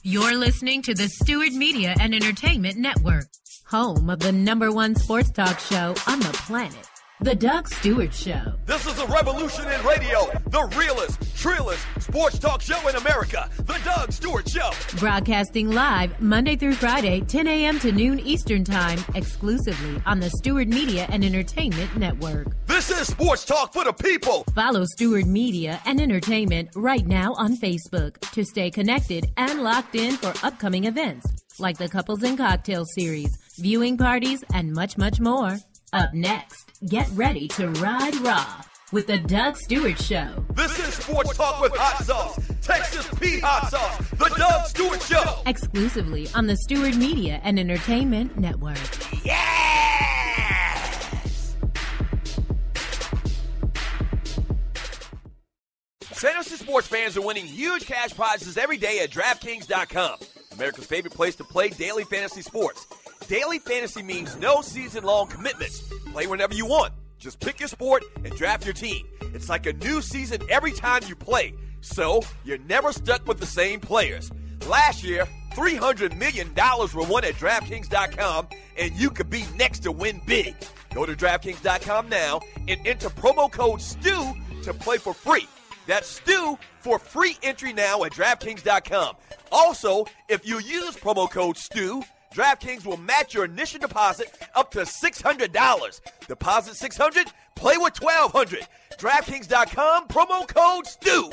You're listening to the Stewart Media and Entertainment Network, home of the #1 sports talk show on the planet, The Doug Stewart Show. This is a revolution in radio, the realest, trillest sports talk show in America, The Doug Stewart Show. Broadcasting live Monday through Friday, 10 a.m. to noon Eastern Time, exclusively on the Stewart Media and Entertainment Network. This is sports talk for the people. Follow Stewart Media and Entertainment right now on Facebook to stay connected and locked in for upcoming events like the Couples and Cocktail Series, viewing parties, and much, much more. Up next, get ready to ride raw with the Doug Stewart Show. This is sports talk with hot sauce, Texas Pete hot sauce, the Doug Stewart Show. Exclusively on the Stewart Media and Entertainment Network. Yes! Fantasy sports fans are winning huge cash prizes every day at DraftKings.com, America's favorite place to play daily fantasy sports. Daily fantasy means no season-long commitments. Play whenever you want. Just pick your sport and draft your team. It's like a new season every time you play, so you're never stuck with the same players. Last year, $300 million were won at DraftKings.com, and you could be next to win big. Go to DraftKings.com now and enter promo code STEW to play for free. That's STEW for free entry now at DraftKings.com. Also, if you use promo code STEW, DraftKings will match your initial deposit up to $600. Deposit $600, play with $1,200. DraftKings.com, promo code STEW.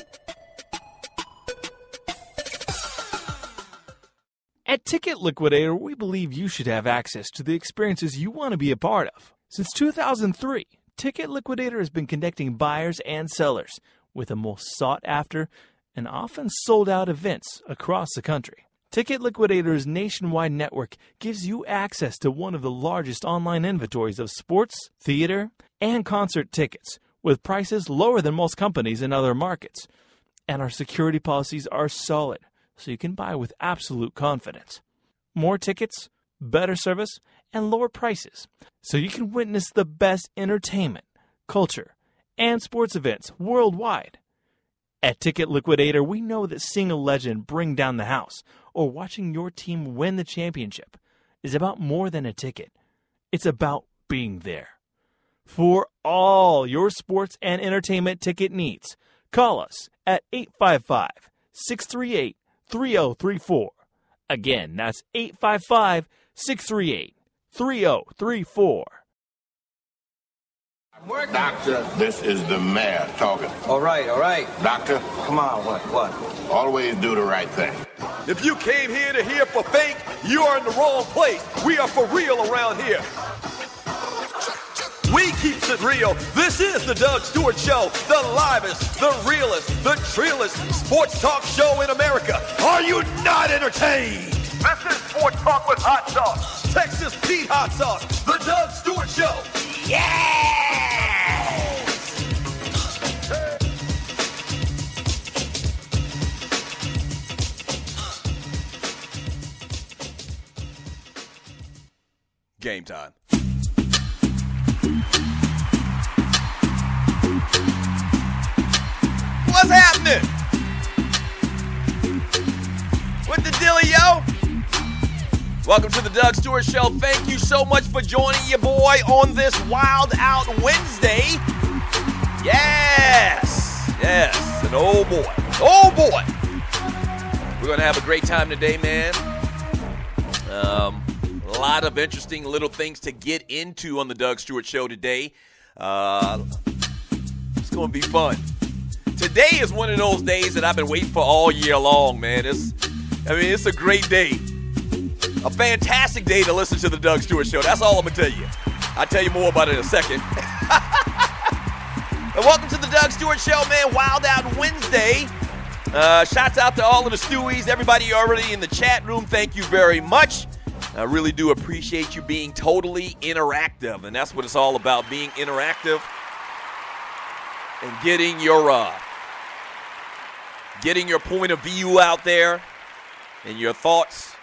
At Ticket Liquidator, we believe you should have access to the experiences you want to be a part of. Since 2003, Ticket Liquidator has been connecting buyers and sellers with the most sought-after and often sold-out events across the country. Ticket Liquidator's nationwide network gives you access to one of the largest online inventories of sports, theater, and concert tickets, with prices lower than most companies in other markets. And our security policies are solid, so you can buy with absolute confidence. More tickets, better service, and lower prices, so you can witness the best entertainment, culture, and sports events worldwide. At Ticket Liquidator, we know that seeing a legend bring down the house or watching your team win the championship is about more than a ticket. It's about being there. For all your sports and entertainment ticket needs, call us at 855-638-3034. Again, that's 855-638-3034. Doctor, this is the mayor talking. All right. Doctor, Come on, what? always do the right thing. If you came here to hear for fake, you are in the wrong place. We are for real around here. We keeps it real. This is the Doug Stewart Show, the livest, the realest, the trillest sports talk show in America. Are you not entertained? This is Sports Talk with Hot Sauce, Texas Pete Hot Sauce, the Doug Stewart Show. Yeah! Game time. What's happening? What the dilly, yo? Welcome to the Doug Stewart Show. Thank you so much for joining your boy on this Wild Out Wednesday. Yes. And oh boy. We're going to have a great time today, man. A lot of interesting little things to get into on the Doug Stewart Show today. It's going to be fun. Today is one of those days that I've been waiting for all year long, man. It's a great day. A fantastic day to listen to the Doug Stewart Show. That's all I'm going to tell you. I'll tell you more about it in a second. And welcome to the Doug Stewart Show, man. Wild Out Wednesday. Shouts out to all of the Stewies, everybody already in the chat room. Thank you very much. I really do appreciate you being totally interactive, and that's what it's all about, being interactive and getting your point of view out there and your thoughts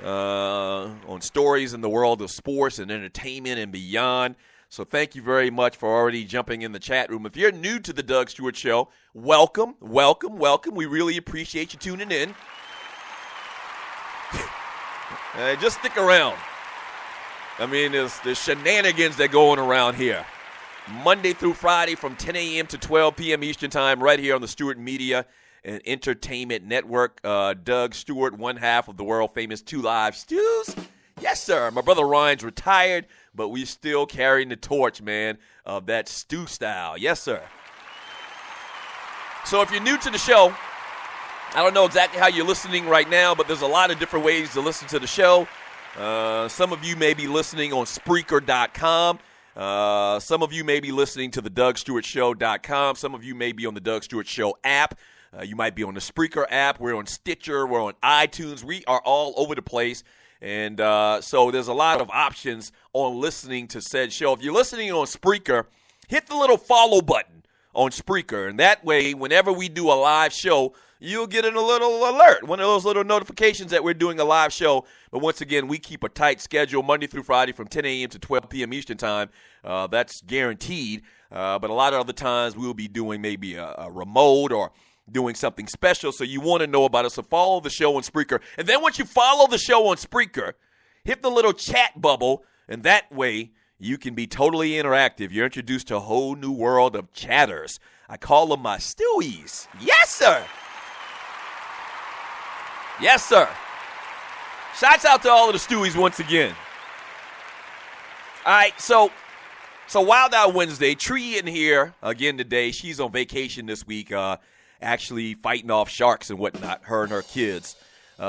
on stories in the world of sports and entertainment and beyond. So thank you very much for already jumping in the chat room. If you're new to the Doug Stewart Show, welcome. We really appreciate you tuning in. Just stick around. I mean, there's shenanigans that go on around here. Monday through Friday from 10 a.m. to 12 p.m. Eastern Time right here on the Stewart Media and Entertainment Network. Doug Stewart, one half of the world-famous Two Live Stews. Yes, sir. My brother Ryan's retired, but we still carrying the torch, man, of that stew style. Yes, sir. So if you're new to the show, I don't know exactly how you're listening right now, but there's a lot of different ways to listen to the show. Some of you may be listening on Spreaker.com. Some of you may be listening to the DougStewartShow.com. Some of you may be on the Doug Stewart Show app. You might be on the Spreaker app. We're on Stitcher. We're on iTunes. We are all over the place. And so there's a lot of options on listening to said show. If you're listening on Spreaker, hit the little follow button on Spreaker. And that way, whenever we do a live show, you'll get a little alert, one of those little notifications that we're doing a live show. But once again, we keep a tight schedule Monday through Friday from 10 a.m. to 12 p.m. Eastern Time. That's guaranteed. But a lot of other times we'll be doing maybe a remote or doing something special. So you want to know about us. So follow the show on Spreaker. And then once you follow the show on Spreaker, hit the little chat bubble. And that way you can be totally interactive. You're introduced to a whole new world of chatters. I call them my stewies. Yes, sir. Yes, sir. Shouts out to all of the stewies once again. All right, so Wild Out Wednesday, Tree in here again today. She's on vacation this week, actually fighting off sharks and whatnot, her and her kids.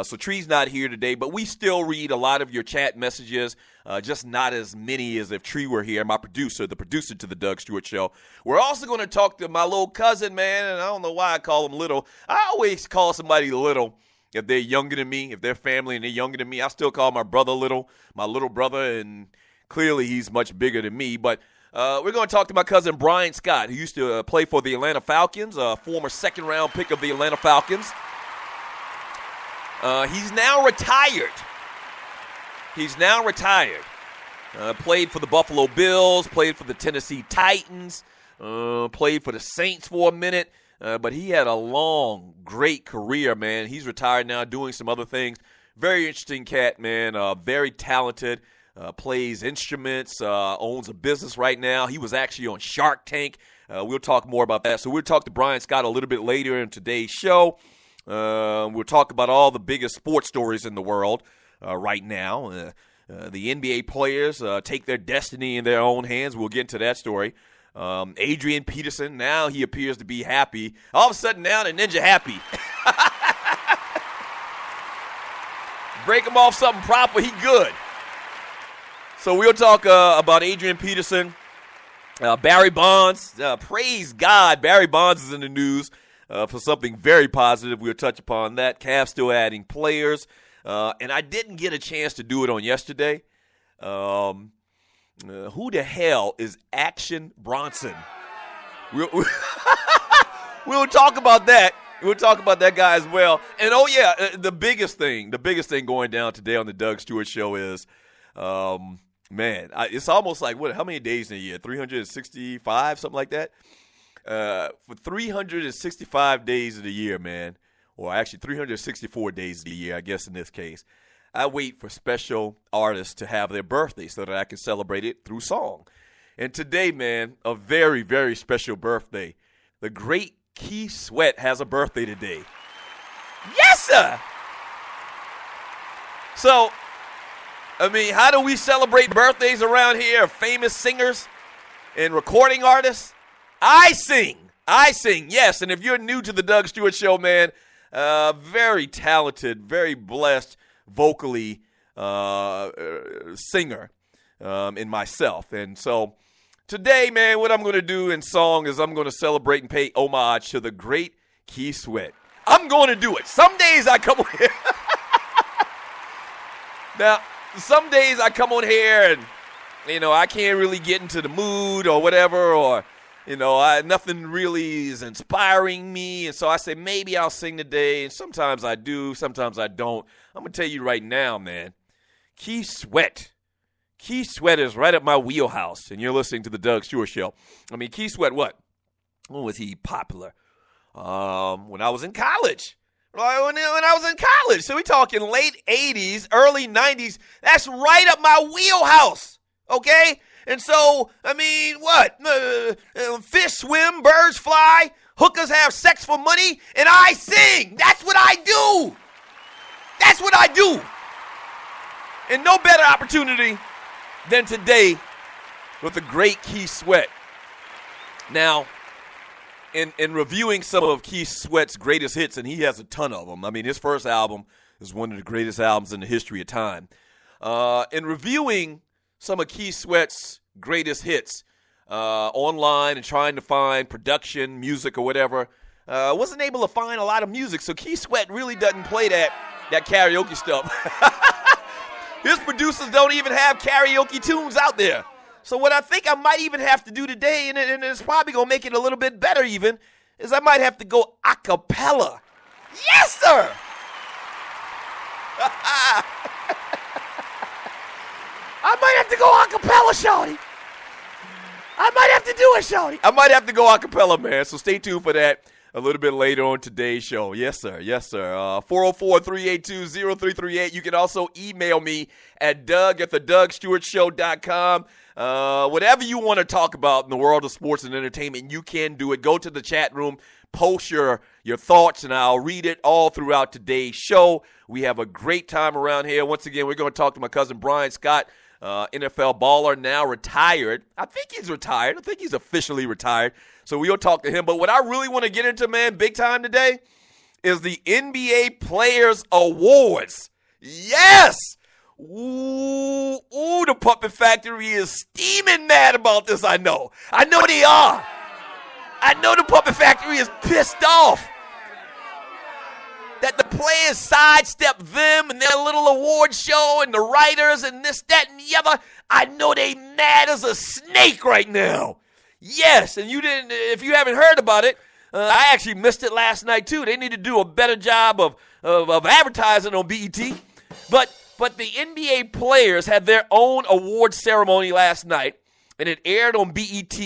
So Tree's not here today, but we still read a lot of your chat messages, just not as many as if Tree were here, my producer, the producer to the Doug Stewart Show. We're also going to talk to my little cousin, man, and I don't know why I call him little. I always call somebody little. If they're younger than me, if they're family and they're younger than me, I still call my brother little, my little brother, and clearly he's much bigger than me. But we're going to talk to my cousin Brian Scott, who used to play for the Atlanta Falcons, a former second-round pick of the Atlanta Falcons. He's now retired. Played for the Buffalo Bills, played for the Tennessee Titans, played for the Saints for a minute. But he had a long, great career, man. He's retired now, doing some other things. Very interesting cat, man. Very talented. Plays instruments. Owns a business right now. He was actually on Shark Tank. We'll talk more about that. So we'll talk to Brian Scott a little bit later in today's show. We'll talk about all the biggest sports stories in the world right now. The NBA players take their destiny in their own hands. We'll get into that story. Adrian Peterson, now he appears to be happy. All of a sudden now the ninja happy. Break him off something proper, he good. So we'll talk about Adrian Peterson, Barry Bonds. Praise God, Barry Bonds is in the news for something very positive. We'll touch upon that. Cavs still adding players. And I didn't get a chance to do it on yesterday. Who the hell is Action Bronson? We'll talk about that. We'll talk about that guy as well. And, oh, yeah, the biggest thing going down today on the Doug Stewart Show is, it's almost like, how many days in a year? 365, something like that? For 365 days of the year, man, or actually 364 days of the year, I guess in this case, I wait for special artists to have their birthday so that I can celebrate it through song. And today, man, a very, very special birthday. The great Keith Sweat has a birthday today. Yes, sir! So, I mean, how do we celebrate birthdays around here of famous singers and recording artists? I sing, yes. And if you're new to the Doug Stewart Show, man, very talented, very blessed, vocally singer in myself. And so today, man, what I'm going to do in song is I'm going to celebrate and pay homage to the great Keith Sweat. I'm going to do it. Some days I come on here. Now, some days I come on here and, I can't really get into the mood or whatever, or, nothing really is inspiring me. And so I say, maybe I'll sing today. And sometimes I do, sometimes I don't. I'm going to tell you right now, man, Keith Sweat is right up my wheelhouse. And you're listening to the Doug Stewart Show. I mean, Keith Sweat, when was he popular? When I was in college. when I was in college. So we talking late 80s, early 90s. That's right up my wheelhouse, okay? And so, I mean, what? Fish swim, birds fly, hookers have sex for money, and I sing. That's what I do. That's what I do. And no better opportunity than today with the great Keith Sweat. Now, in reviewing some of Keith Sweat's greatest hits, and he has a ton of them. I mean, his first album is one of the greatest albums in the history of time. In reviewing some of Keith Sweat's greatest hits online and trying to find production, music, or whatever, wasn't able to find a lot of music. So Keith Sweat really doesn't play that karaoke stuff. His producers don't even have karaoke tunes out there. So what I think I might even have to do today, and it's probably going to make it a little bit better even, is I might have to go a cappella. Yes, sir! I might have to go a cappella, shawty. I might have to do it, shawty. I might have to go a cappella, man. So stay tuned for that a little bit later on today's show. Yes, sir. Yes, sir. 404-382-0338. You can also email me at doug@thedougstewartshow.com. Whatever you want to talk about in the world of sports and entertainment, you can do it. Go to the chat room, post your thoughts, and I'll read it all throughout today's show. We have a great time around here. Once again, we're going to talk to my cousin Brian Scott, NFL baller, now retired. I think he's retired. I think he's officially retired. So we'll talk to him. But what I really want to get into, man, big time today, is the NBA Players Awards. Yes! Ooh, the Puppet Factory is steaming mad about this, I know. I know they are. I know the Puppet Factory is pissed off that the players sidestep them and their little award show and the writers and this, that, and the other. I know they mad as a snake right now. Yes, and if you haven't heard about it, I actually missed it last night too. They need to do a better job of advertising on BET. But the NBA players had their own award ceremony last night, and it aired on BET,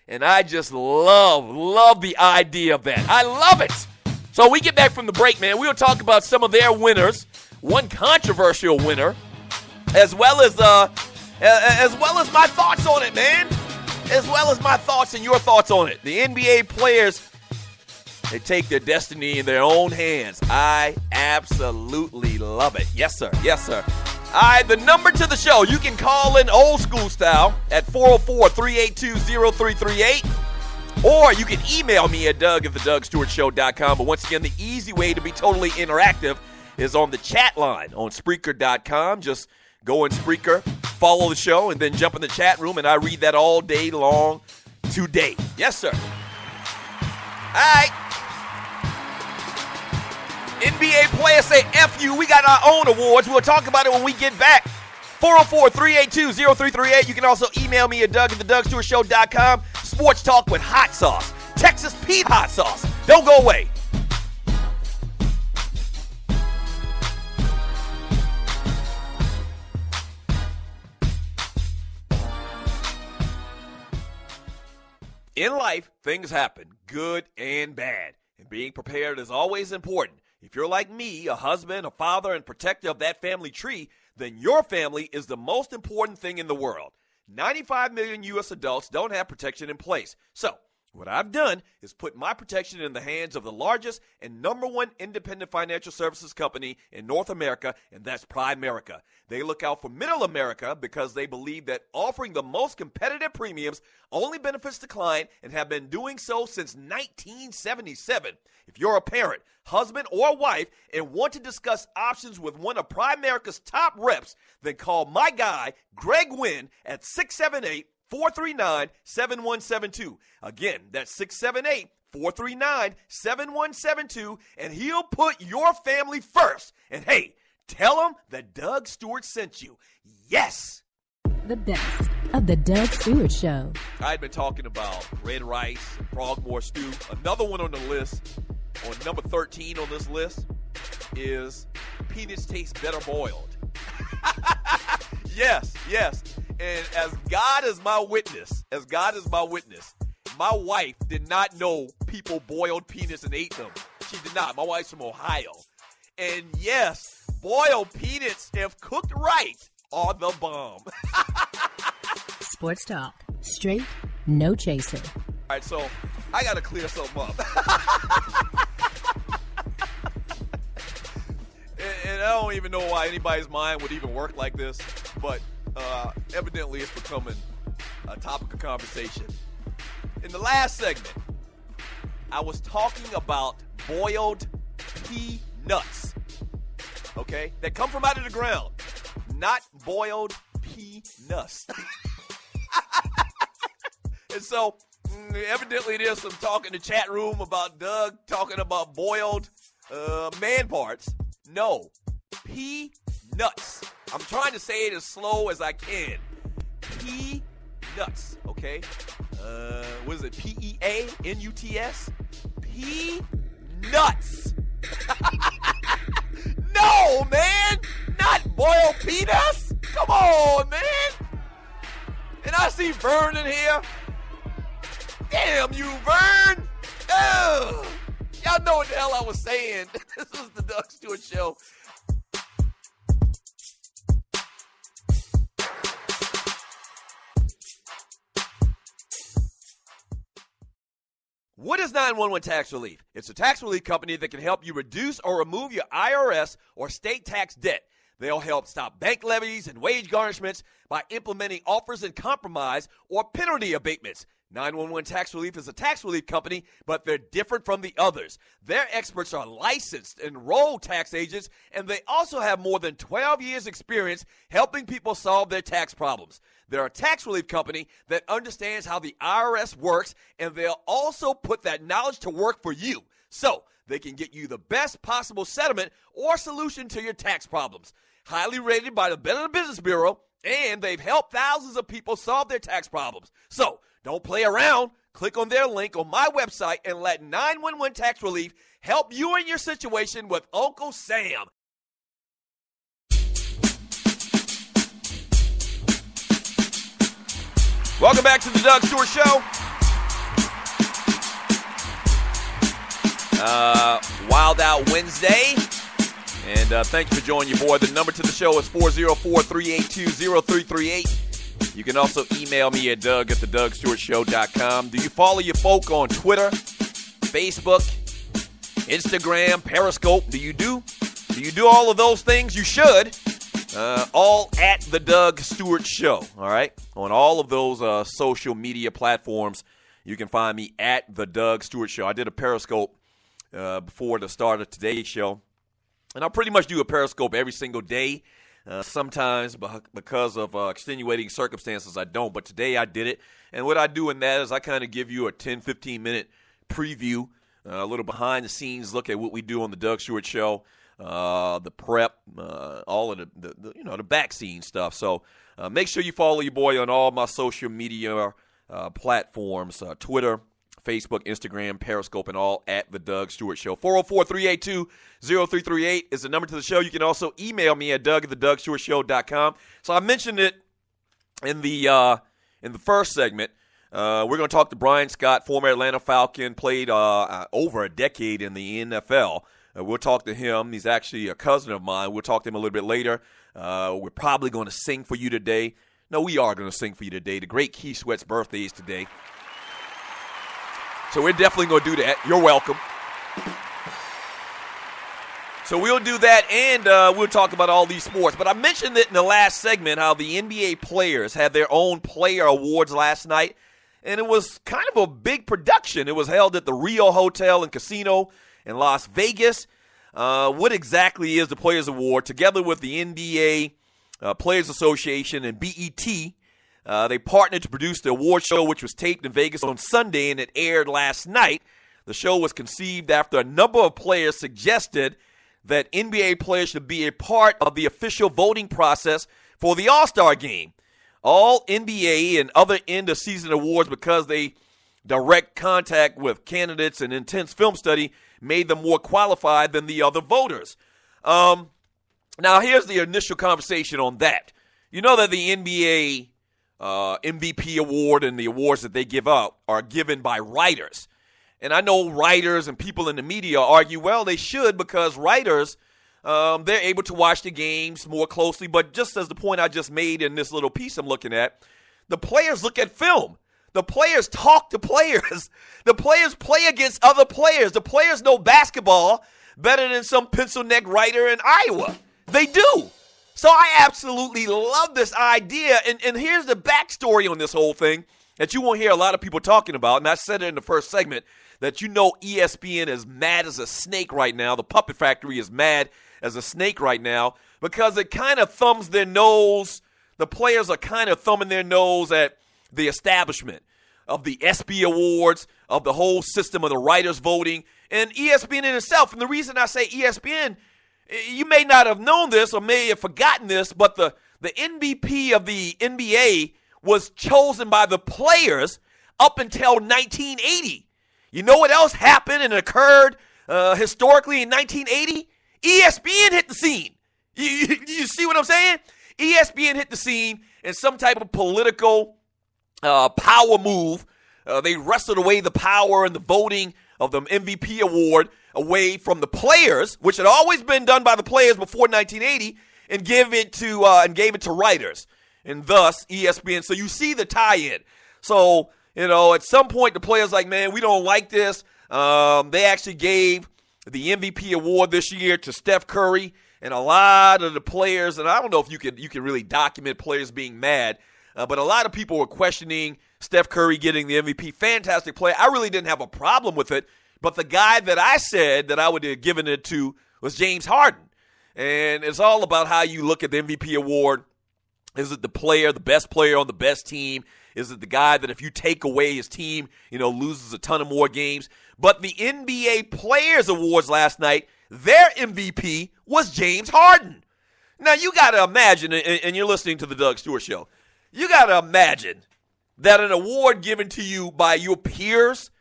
and I just love the idea of that. I love it. So we get back from the break, man. We'll talk about some of their winners, one controversial winner, as well as my thoughts on it, man. As well as my thoughts and your thoughts on it. The NBA players, they take their destiny in their own hands. I absolutely love it. Yes, sir. Yes, sir. All right, the number to the show. You can call in old school style at 404-382-0338. Or you can email me at doug@thedougstewartshow.com. But once again, the easy way to be totally interactive is on the chat line on Spreaker.com. Just go in Spreaker, follow the show, and then jump in the chat room, and I read that all day long today. Yes, sir. All right. NBA players say F you. We got our own awards. We'll talk about it when we get back. 404-382-0338. You can also email me at doug@thedougstewartshow.com. Sports talk with hot sauce. Texas Pete hot sauce. Don't go away. In life, things happen, good and bad. And being prepared is always important. If you're like me, a husband, a father, and protector of that family tree, then your family is the most important thing in the world. 95 million U.S. adults don't have protection in place. So, what I've done is put my protection in the hands of the largest and number one independent financial services company in North America, and that's Primerica. They look out for middle America because they believe that offering the most competitive premiums only benefits the client and have been doing so since 1977. If you're a parent, husband, or wife and want to discuss options with one of Primerica's top reps, then call my guy, Greg Wynn, at 678-439-7172. Again, that's 678-439-7172, and he'll put your family first. And hey, tell him that Doug Stewart sent you. Yes! The best of the Doug Stewart Show. I've been talking about red rice, frogmore stew. Another one on the list, on number 13 on this list, is penis taste better boiled. Yes. And as God is my witness, my wife did not know people boiled penis and ate them. she did not. My wife's from Ohio. And yes, boiled peanuts, if cooked right, are the bomb. Sports talk. Straight, no chaser. All right, so I got to clear something up. and I don't even know why anybody's mind would even work like this, but evidently it's becoming a topic of conversation. In the last segment, I was talking about boiled peanuts, okay, that come from out of the ground, not boiled peanuts. And so, evidently there's some talk in the chat room about Doug talking about boiled man parts. No, peanuts. I'm trying to say it as slow as I can. Peanuts, okay? What is it, P-E-A-N-U-T-S? Peanuts. No, man, not boiled peanuts. Come on, man. And I see Vern in here. Damn you, Vern. Ugh. Y'all know what the hell I was saying. This is the Doug Stewart Show. What is 911 Tax Relief? It's a tax relief company that can help you reduce or remove your IRS or state tax debt. They'll help stop bank levies and wage garnishments by implementing offers in compromise or penalty abatements. 911 Tax Relief is a tax relief company, but they're different from the others. Their experts are licensed, enrolled tax agents, and they also have more than 12 years' experience helping people solve their tax problems. They're a tax relief company that understands how the IRS works, and they'll also put that knowledge to work for you, so they can get you the best possible settlement or solution to your tax problems. Highly rated by the Better Business Bureau, and they've helped thousands of people solve their tax problems. So, don't play around. Click on their link on my website and let 911 Tax Relief help you in your situation with Uncle Sam. Welcome back to the Doug Stewart Show. Wild Out Wednesday. And thank you for joining your boy. The number to the show is 404-382-0338. You can also email me at doug@thedougstewartshow.com. Do you follow your folk on Twitter, Facebook, Instagram, Periscope? Do you do all of those things? You should. All at the Doug Stewart Show, all right? On all of those social media platforms, you can find me at the Doug Stewart Show. I did a Periscope before the start of today's show. And I pretty much do a Periscope every single day. Sometimes because of extenuating circumstances, I don't. But today I did it. And what I do in that is I kind of give you a 10, 15-minute preview, a little behind-the-scenes look at what we do on the Doug Stewart Show, the prep, all of the back scene stuff. So make sure you follow your boy on all my social media platforms, Twitter, Facebook, Instagram, Periscope, and all at The Doug Stewart Show. 404-382-0338 is the number to the show. You can also email me at doug@thedougstewartshow.com. So I mentioned it in the first segment. We're going to talk to Brian Scott, former Atlanta Falcon, played over a decade in the NFL. We'll talk to him. He's actually a cousin of mine. We'll talk to him a little bit later. We're probably going to sing for you today. No, we are going to sing for you today. The great Keith Sweats Burfday is today. So we're definitely going to do that. You're welcome. So we'll do that, and we'll talk about all these sports. But I mentioned it in the last segment, how the NBA players had their own player awards last night, and it was kind of a big production. It was held at the Rio Hotel and Casino in Las Vegas. What exactly is the Players Award? Together with the NBA Players Association and BET, they partnered to produce the award show, which was taped in Vegas on Sunday, and it aired last night. The show was conceived after a number of players suggested that NBA players should be a part of the official voting process for the All-Star Game. All NBA and other end-of-season awards, because they direct contact with candidates and intense film study, made them more qualified than the other voters. Now, here's the initial conversation on that. You know that the NBA MVP award and the awards that they give out are given by writers. And I know writers and people in the media argue, well, they should because writers, they're able to watch the games more closely. But just as the point I just made in this little piece I'm looking at, the players look at film. The players talk to players. The players play against other players. The players know basketball better than some pencil neck writer in Iowa. They do. So I absolutely love this idea. And here's the backstory on this whole thing that you won't hear a lot of people talking about. And I said it in the first segment that ESPN is mad as a snake right now. The Puppet Factory is mad as a snake right now because it kind of thumbs their nose. The players are kind of thumbing their nose at the establishment of the ESPY Awards, of the whole system of the writers voting, and ESPN in itself. And the reason I say ESPN, you may not have known this or may have forgotten this, but the MVP of the NBA was chosen by the players up until 1980. You know what else happened and occurred historically in 1980? ESPN hit the scene. You see what I'm saying? ESPN hit the scene in some type of political power move. They wrestled away the power and the voting of the MVP award away from the players, which had always been done by the players before 1980, and gave it to writers, and thus ESPN. So you see the tie-in. So at some point the players like, man, we don't like this. They actually gave the MVP award this year to Steph Curry, and a lot of the players, and I don't know if you can really document players being mad, but a lot of people were questioning Steph Curry getting the MVP. Fantastic player. I really didn't have a problem with it, but the guy that I said that I would have given it to was James Harden. And it's all about how you look at the MVP award. Is it the player, the best player on the best team? Is it the guy that if you take away his team, loses a ton of more games? But the NBA Players Awards last night, their MVP was James Harden. Now, you got to imagine, and you're listening to the Doug Stewart Show, you got to imagine that an award given to you by your peers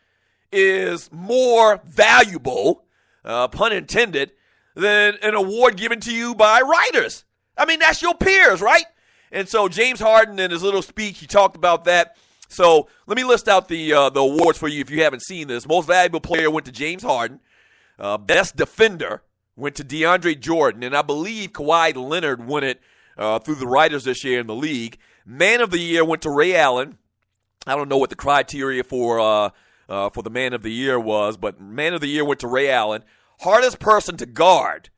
is more valuable, pun intended, than an award given to you by writers. I mean, that's your peers, right? And so James Harden, in his little speech, he talked about that. So let me list out the awards for you if you haven't seen this. Most valuable player went to James Harden. Best defender went to DeAndre Jordan. And I believe Kawhi Leonard won it through the writers this year in the league. Man of the year went to Ray Allen. I don't know what the criteria for the man of the year was, but man of the year went to Ray Allen. Hardest person to guard,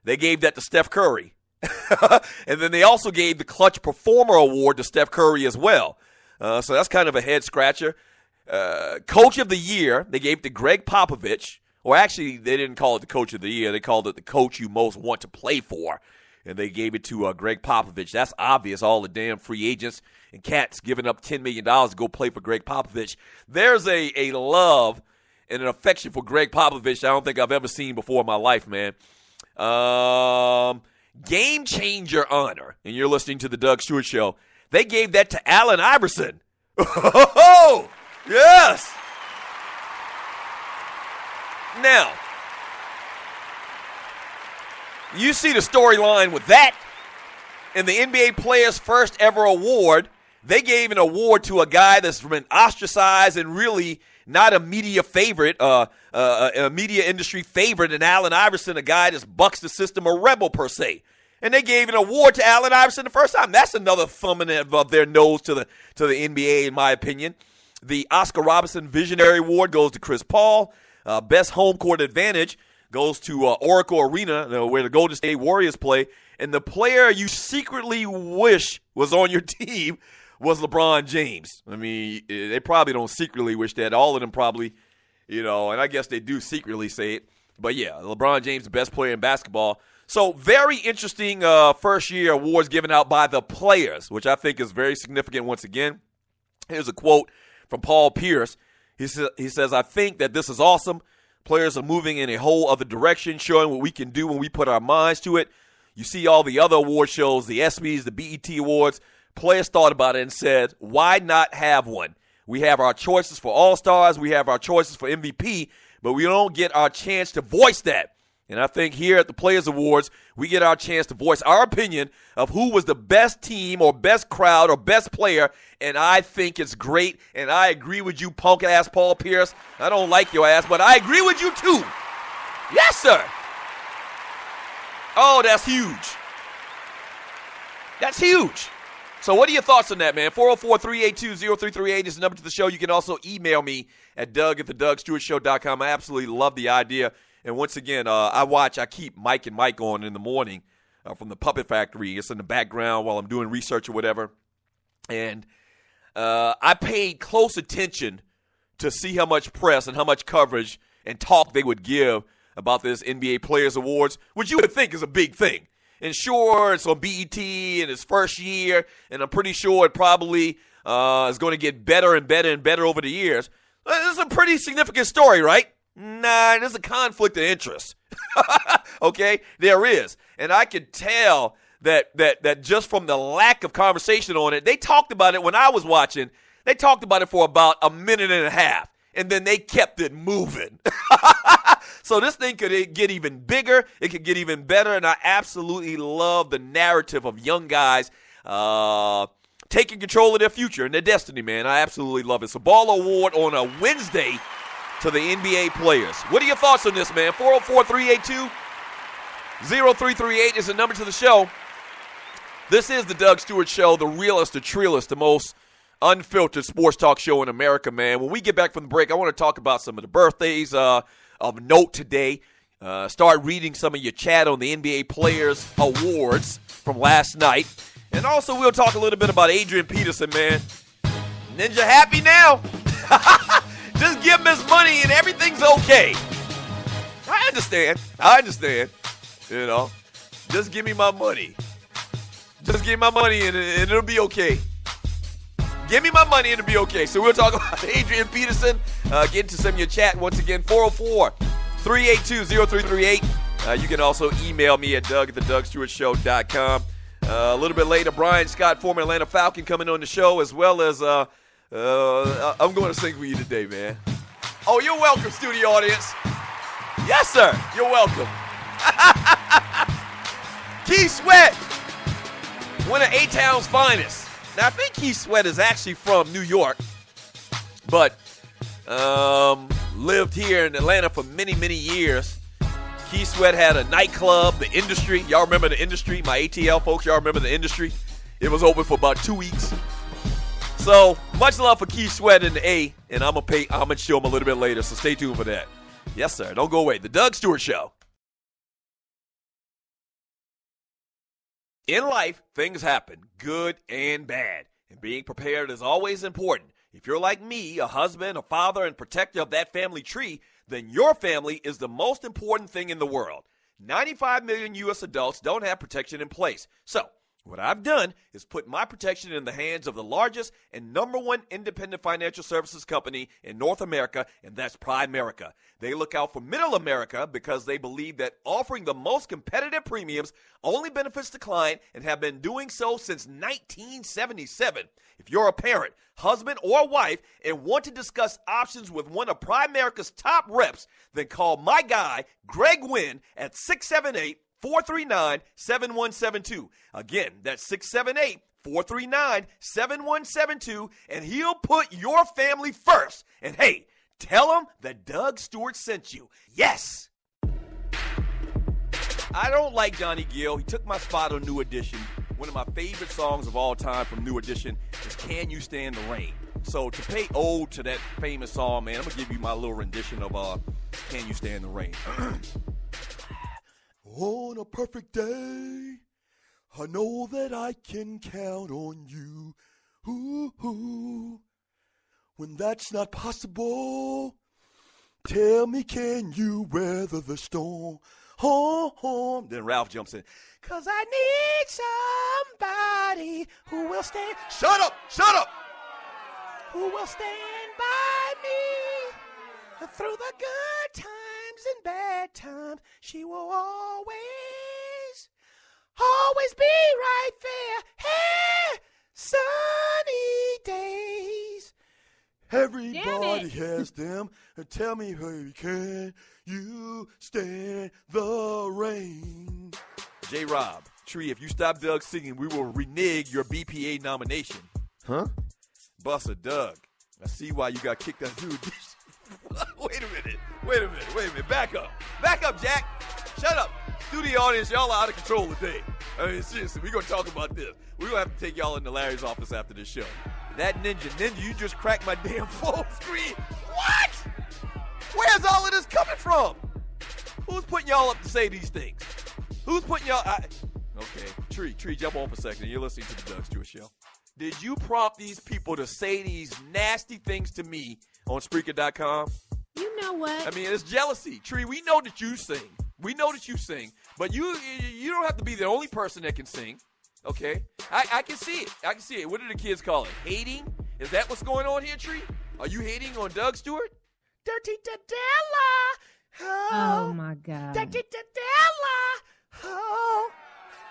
they gave that to Steph Curry. And then they also gave the Clutch Performer Award to Steph Curry as well. So that's kind of a head scratcher. Coach of the Year, they gave to Greg Popovich. Or actually, they didn't call it the Coach of the Year. They called it the coach you most want to play for. And they gave it to Greg Popovich. That's obvious, all the damn free agents and cats giving up $10 million to go play for Greg Popovich. There's a love and an affection for Greg Popovich I don't think I've ever seen before in my life, man. Game Changer honor, and you're listening to the Doug Stewart Show. They gave that to Allen Iverson. Oh, yes. Now, you see the storyline with that. In the NBA Players' first ever award, they gave an award to a guy that's been ostracized and really not a media favorite, a media industry favorite, and Allen Iverson, a guy that's bucks the system, a rebel per se. And they gave an award to Allen Iverson the first time. That's another thumbing of their nose to the NBA, in my opinion. The Oscar Robertson Visionary Award goes to Chris Paul. Best home court advantage goes to Oracle Arena, where the Golden State Warriors play. And the player you secretly wish was on your team was LeBron James. I mean, they probably don't secretly wish that. All of them probably, and I guess they do secretly say it. But, yeah, LeBron James, the best player in basketball. So, very interesting first-year awards given out by the players, which I think is very significant once again. Here's a quote from Paul Pierce. He says, I think that this is awesome. Players are moving in a whole other direction, showing what we can do when we put our minds to it. You see all the other award shows, the ESPYs, the BET Awards. Players thought about it and said, why not have one? We have our choices for All-Stars. We have our choices for MVP, but we don't get our chance to voice that. And I think here at the Players Awards, we get our chance to voice our opinion of who was the best team or best crowd or best player. And I think it's great. And I agree with you, punk-ass Paul Pierce. I don't like your ass, but I agree with you too. Yes, sir. Oh, that's huge. That's huge. So what are your thoughts on that, man? 404-382-0338 is the number to the show. You can also email me at doug@thedugstewartshow.com. I absolutely love the idea. And once again, I keep Mike and Mike on in the morning from the Puppet Factory. It's in the background while I'm doing research or whatever. And I paid close attention to see how much press and how much coverage and talk they would give about this NBA Players Awards, which you would think is a big thing. And sure, it's on BET in its first year, and I'm pretty sure it probably is going to get better and better and better over the years. This is a pretty significant story, right? Nah, there's a conflict of interest. Okay? There is. And I could tell that just from the lack of conversation on it, they talked about it when I was watching. They talked about it for about a minute and a half, and then they kept it moving. So this thing could get even bigger. It could get even better, and I absolutely love the narrative of young guys taking control of their future and their destiny, man. I absolutely love it. It's a Ball Award on a Wednesday to the NBA players. What are your thoughts on this, man? 404-382-0338 is the number to the show. This is the Doug Stewart Show, the realest, the trillest, the most unfiltered sports talk show in America, man. When we get back from the break, I want to talk about some of the birthdays of note today. Start reading some of your chat on the NBA Players Awards from last night. And also we'll talk a little bit about Adrian Peterson, man. Ninja happy now? Just give him his money and everything's okay. I understand. You know, just give me my money. Just give me my money and it'll be okay. Give me my money and it'll be okay. So we'll talk about Adrian Peterson. Get into some of your chat. Once again, 404-382-0338. You can also email me at doug@thedugstewartshow.com. A little bit later, Brian Scott, former Atlanta Falcon, coming on the show, as well as I'm going to sing for you today, man. Oh, you're welcome, studio audience. Yes, sir. You're welcome. Keith Sweats, one of A-Town's finest. Now, I think Keith Sweats is actually from New York, but lived here in Atlanta for many, many years. Keith Sweats had a nightclub, The Industry. Y'all remember The Industry? My ATL folks, y'all remember The Industry? It was open for about 2 weeks. So, much love for Keith Sweats in the A, and I'm going to pay homage to him a little bit later, so stay tuned for that. Yes, sir. Don't go away. The Doug Stewart Show. In life, things happen, good and bad, and being prepared is always important. If you're like me, a husband, a father, and protector of that family tree, then your family is the most important thing in the world. 95 million U.S. adults don't have protection in place. So, what I've done is put my protection in the hands of the largest and #1 independent financial services company in North America, and that's Primerica. They look out for middle America because they believe that offering the most competitive premiums only benefits the client and have been doing so since 1977. If you're a parent, husband, or wife and want to discuss options with one of Primerica's top reps, then call my guy, Greg Wynn, at 678-439-7172. Again, that's 678-439-7172, and he'll put your family first. And hey, tell him that Doug Stewart sent you. Yes! I don't like Johnny Gill. He took my spot on New Edition. One of my favorite songs of all time from New Edition is Can You Stand the Rain? So to pay ode to that famous song, man, I'm going to give you my little rendition of Can You Stand the Rain? On a perfect day, I know that I can count on you. Ooh. When that's not possible, tell me, can you weather the storm? Then Ralph jumps in. 'Cause I need somebody who will stand. Shut up! Who will stand by me through the good times and bad times. She will always be right there. Hey, sunny days. Everybody has them. And tell me, baby, can you to stand the rain. J-Rob, Tree, if you stop Doug singing, we will renege your BPA nomination. Huh? Buster, Doug, I see why you got kicked out. Dude, Wait a minute. Back up, Jack. Shut up. Studio audience, y'all are out of control today. I mean, seriously, we're going to talk about this. We're going to have to take y'all into Larry's office after this show. That ninja, you just cracked my damn phone screen. What? Where's all of this coming from? Who's putting y'all up to say these things? Who's putting y'all... Okay, Tree, jump on for a second. You're listening to the Doug Stewart Show. Did you prompt these people to say these nasty things to me on Spreaker.com? You know what? I mean, it's jealousy. Tree, we know that you sing. But you don't have to be the only person that can sing, okay? I can see it. What do the kids call it? Hating? Is that what's going on here, Tree? Are you hating on Doug Stewart? Dirty Della. Oh, my God. Dirty Della. Oh.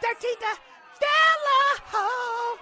Dirty Della. Oh.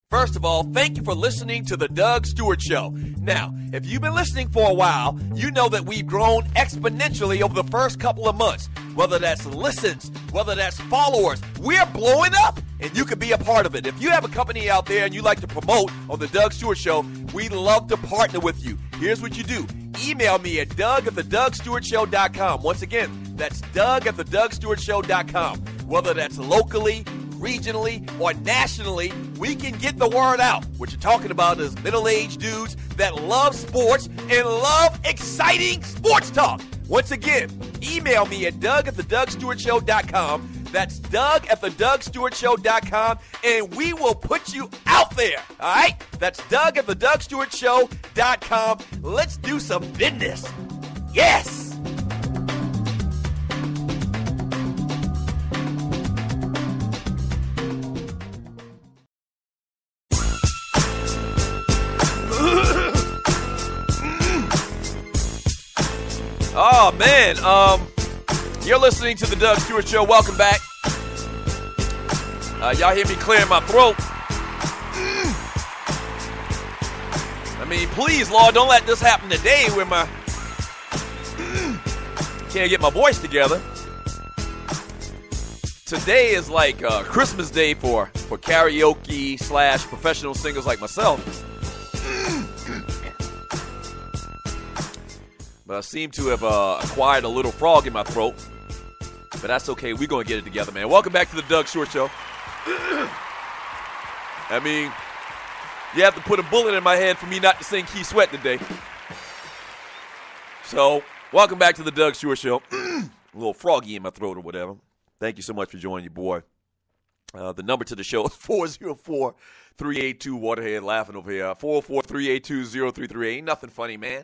First of all, thank you for listening to the Doug Stewart Show. Now, if you've been listening for a while, you know that we've grown exponentially over the first couple of months. Whether that's listens, whether that's followers, we're blowing up, and you can be a part of it. If you have a company out there and you like to promote on the Doug Stewart Show, we'd love to partner with you. Here's what you do. Email me at doug@thedougstewartshow.com. Once again, that's doug@thedougstewartshow.com. Whether that's locally, regionally, or nationally, we can get the word out. What you're talking about is middle-aged dudes that love sports and love exciting sports talk. Once again, email me at doug@thedougstewartshow.com. That's doug@thedougstewartshow.com, and we will put you out there. All right? That's doug@thedougstewartshow.com. Let's do some business. Yes! Oh, man. You're listening to the Doug Stewart Show. Welcome back. Y'all hear me clearing my throat. I mean, please, Lord, don't let this happen today where my can't get my voice together. Today is like Christmas Day for karaoke / professional singers like myself. But I seem to have acquired a little frog in my throat. But that's okay. We're going to get it together, man. Welcome back to the Doug Stewart Show. I mean, you have to put a bullet in my head for me not to sing Keith Sweat today. So, welcome back to the Doug Stewart Show. A little froggy in my throat or whatever. Thank you so much for joining your boy. The number to the show is 404-382-Waterhead. Laughing over here. 404-382-0338. Ain't nothing funny, man.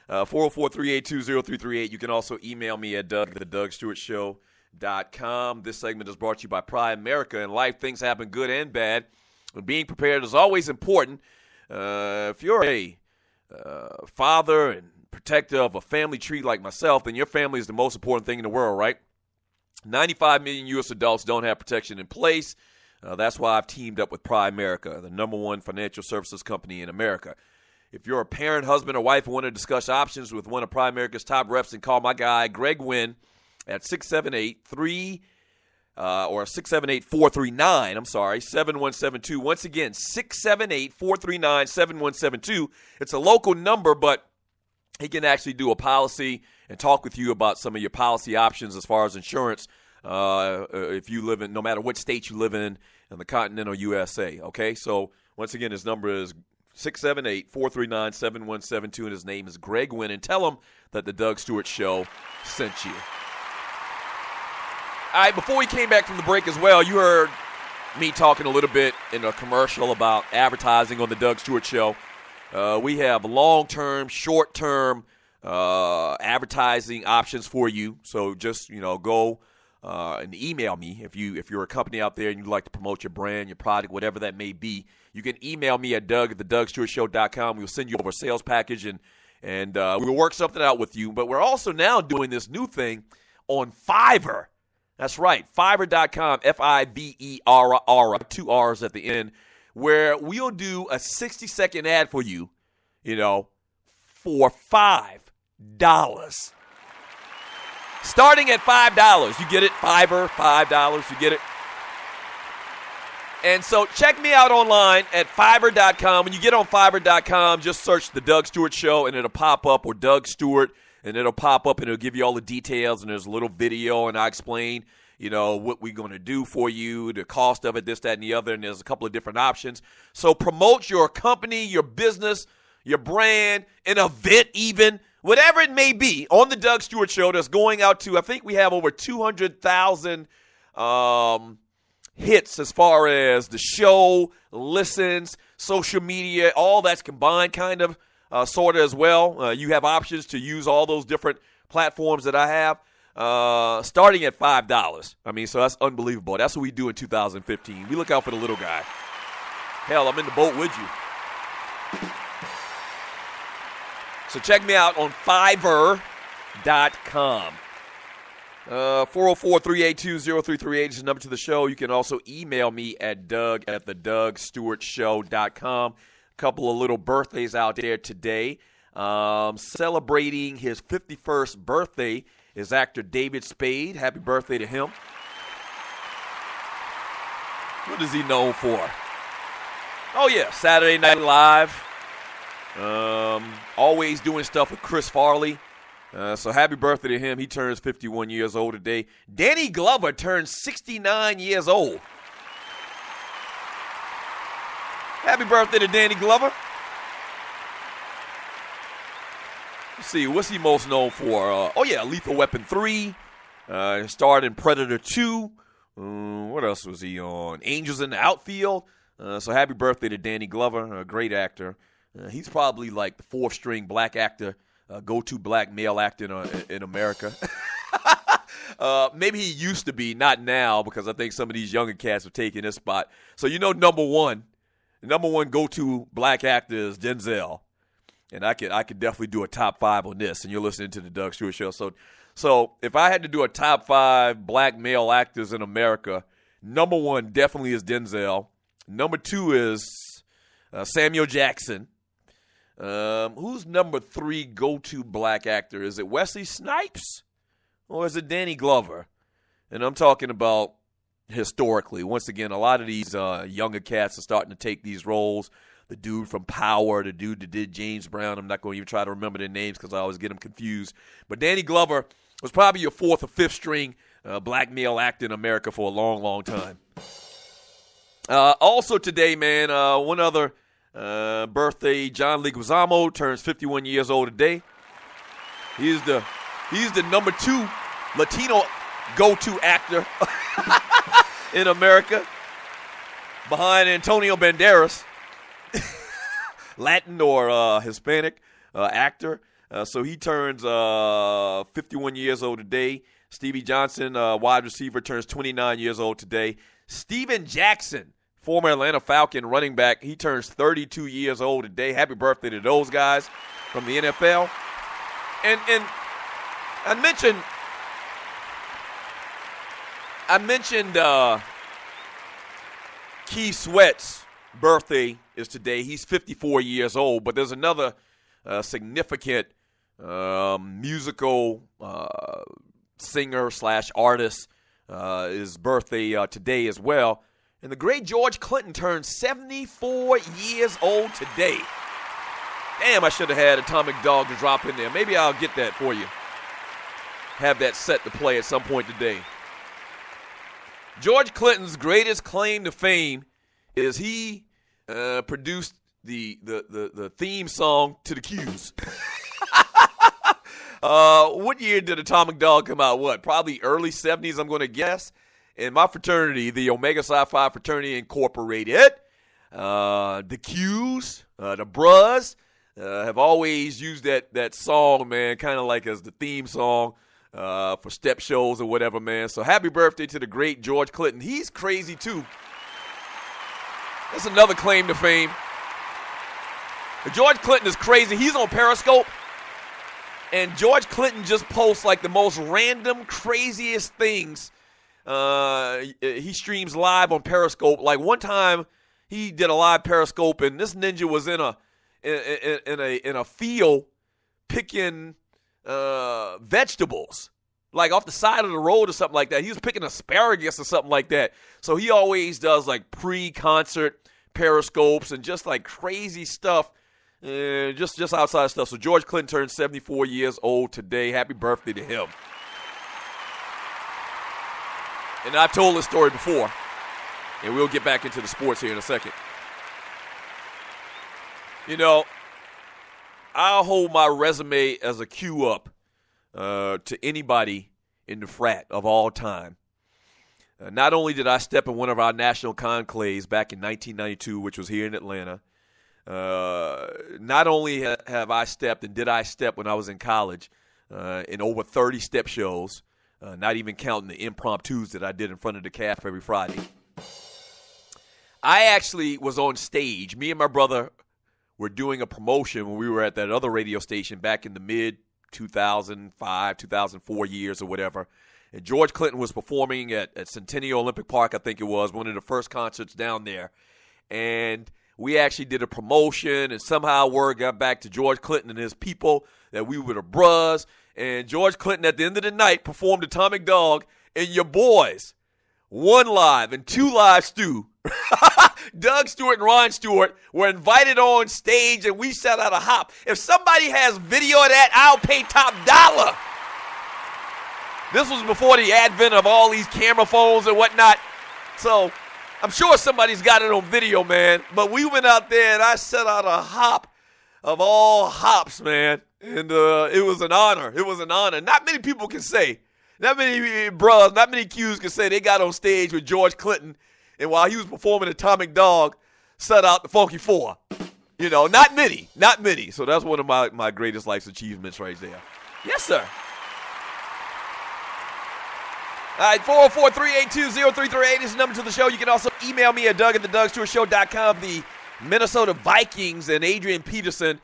404-382-0338. You can also email me at doug@thedougstewartshow.com. This segment is brought to you by Pride America. In life, things happen good and bad. And being prepared is always important. If you're a father and protector of a family tree like myself, then your family is the most important thing in the world, right? 95 million U.S. adults don't have protection in place. That's why I've teamed up with Pride America, the #1 financial services company in America. If you're a parent, husband, or wife and want to discuss options with one of Pride America's top reps, then call my guy, Greg Wynn, at 678-439-7172. Once again, 678-439-7172. It's a local number, but he can actually do a policy and talk with you about some of your policy options as far as insurance if you live in, no matter what state you live in the continental USA, okay? So, once again, his number is 678-439-7172, and his name is Greg Wynn. And tell him that the Doug Stewart Show sent you. All right, before we came back from the break as well, you heard me talking a little bit in a commercial about advertising on the Doug Stewart Show. We have long-term, short-term advertising options for you. So just, go and email me if you're a company out there and you'd like to promote your brand, your product, whatever that may be. You can email me at doug@thedougstewartshow.com. We'll send you over a sales package and we'll work something out with you. But we're also now doing this new thing on Fiverr. That's right, Fiverr.com, Fiverr, 2 R's at the end, where we'll do a 60-second ad for you, for $5 Starting at $5. You get it? Fiverr, $5. You get it? And so check me out online at Fiverr.com. When you get on Fiverr.com, just search The Doug Stewart Show, and it'll pop up, or Doug Stewart, and it'll pop up, and it'll give you all the details, and there's a little video, and I explain, what we're going to do for you, the cost of it, this, that, and the other, and there's a couple of different options. So promote your company, your business, your brand, an event even, whatever it may be, on The Doug Stewart Show that's going out to, I think we have over 200,000 hits as far as the show, listens, social media, all that's combined kind of, sort of as well. You have options to use all those different platforms that I have, starting at $5. So that's unbelievable. That's what we do in 2015. We look out for the little guy. Hell, I'm in the boat with you. So check me out on Fiverr.com. 404-382-0338 is the number to the show. You can also email me at doug@thedougstewartshow.com. A couple of little birthdays out there today. Celebrating his 51st birthday is actor David Spade. Happy birthday to him. What is he known for? Oh, yeah, Saturday Night Live. Always doing stuff with Chris Farley. So happy birthday to him. He turns 51 years old today. Danny Glover turns 69 years old. Happy birthday to Danny Glover. Let's see, what's he most known for? Lethal Weapon 3. Starred in Predator 2. What else was he on? Angels in the Outfield. So happy birthday to Danny Glover, a great actor. He's probably like the fourth string black actor. Go-to black male actor in America. Maybe he used to be, not now, because I think some of these younger cats are taking this spot. So number one go-to black actor is Denzel, and I could definitely do a top 5 on this. And you're listening to the Doug Stewart Show. So if I had to do a top 5 black male actors in America, number 1 definitely is Denzel. Number 2 is Samuel Jackson. Who's number 3 go-to black actor? Is it Wesley Snipes or is it Danny Glover? And I'm talking about historically. Once again, a lot of these younger cats are starting to take these roles. The dude from Power, the dude that did James Brown. I'm not going to even try to remember their names because I always get them confused. But Danny Glover was probably your 4th or 5th string black male actor in America for a long, long time. Also today, man, one other birthday, John Leguizamo turns 51 years old today. He's the number 2 Latino go-to actor in America, behind Antonio Banderas, Latin or Hispanic actor. So he turns 51 years old today. Stevie Johnson, wide receiver, turns 29 years old today. Steven Jackson, former Atlanta Falcon running back, he turns 32 years old today. Happy birthday to those guys from the NFL. And I mentioned Keith Sweats' birthday is today. He's 54 years old, but there's another significant musical singer / artist his birthday today as well. And the great George Clinton turned 74 years old today. Damn, I should have had Atomic Dog to drop in there. Maybe I'll get that for you. Have that set to play at some point today. George Clinton's greatest claim to fame is he produced the theme song to the Q's. What year did Atomic Dog come out? Probably early 70s, I'm going to guess. In my fraternity, the Omega Psi Phi Fraternity Incorporated, the Q's, the Bros, have always used that song, man, kind of like as the theme song for step shows or whatever, man. So happy birthday to the great George Clinton. He's crazy, too. That's another claim to fame. George Clinton is crazy. He's on Periscope. And George Clinton just posts like the most random, craziest things. He streams live on Periscope. Like one time, he did a live Periscope, and this ninja was in a field picking vegetables, like off the side of the road or something like that. He was picking asparagus or something like that. So he always does like pre-concert periscopes and just like crazy stuff, just outside stuff. So George Clinton turned 74 years old today. Happy birthday to him. And I've told this story before, and we'll get back into the sports here in a second. You know, I'll hold my resume as a cue up to anybody in the frat of all time. Not only did I step in one of our national conclaves back in 1992, which was here in Atlanta, not only have I stepped and did I step when I was in college in over 30 step shows, not even counting the impromptus that I did in front of the calf every Friday. I actually was on stage. Me and my brother were doing a promotion when we were at that other radio station back in the mid-2005, 2004 years or whatever. And George Clinton was performing at Centennial Olympic Park, I think it was, one of the first concerts down there. And we actually did a promotion, and somehow word got back to George Clinton and his people that we were the bros. And George Clinton, at the end of the night, performed Atomic Dog, and your boys, 1 Live and 2 Live Stew, Doug Stewart and Ron Stewart, were invited on stage, and we set out a hop. If somebody has video of that, I'll pay top dollar. This was before the advent of all these camera phones and whatnot. So I'm sure somebody's got it on video, man. But we went out there, and I set out a hop of all hops, man. And it was an honor. It was an honor. Not many people can say, not many bros, not many Qs can say they got on stage with George Clinton, and while he was performing Atomic Dog, set out the Funky Four. You know, not many. So that's one of my greatest life's achievements right there. Yes, sir. All right, 404-382-0338 is the number to the show. You can also email me at Doug@thedougstewartshow.com. The Minnesota Vikings and Adrian Peterson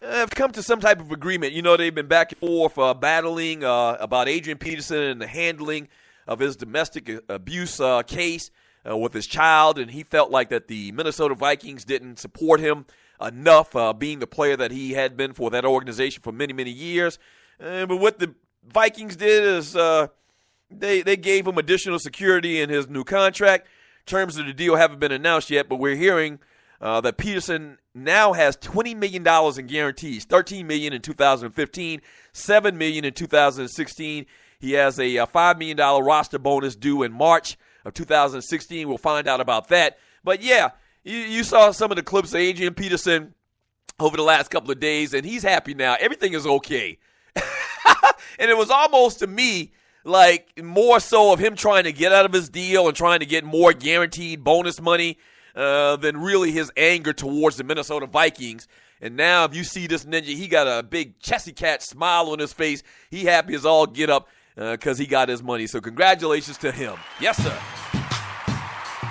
have come to some type of agreement. You know, they've been back and forth battling about Adrian Peterson and the handling of his domestic abuse case with his child, and he felt like that the Minnesota Vikings didn't support him enough, being the player that he had been for that organization for many, many years. But what the Vikings did is they gave him additional security in his new contract. Terms of the deal haven't been announced yet, but we're hearing that Peterson now has $20 million in guarantees, $13 million in 2015, $7 million in 2016. He has a $5 million roster bonus due in March of 2016. We'll find out about that. But, yeah, you saw some of the clips of Adrian Peterson over the last couple of days, and he's happy now. Everything is okay. And it was almost, to me, like more so of him trying to get out of his deal and trying to get more guaranteed bonus money than really his anger towards the Minnesota Vikings. And now if you see this ninja, he got a big chessy cat smile on his face. He happy as all get up because he got his money. So congratulations to him. Yes, sir.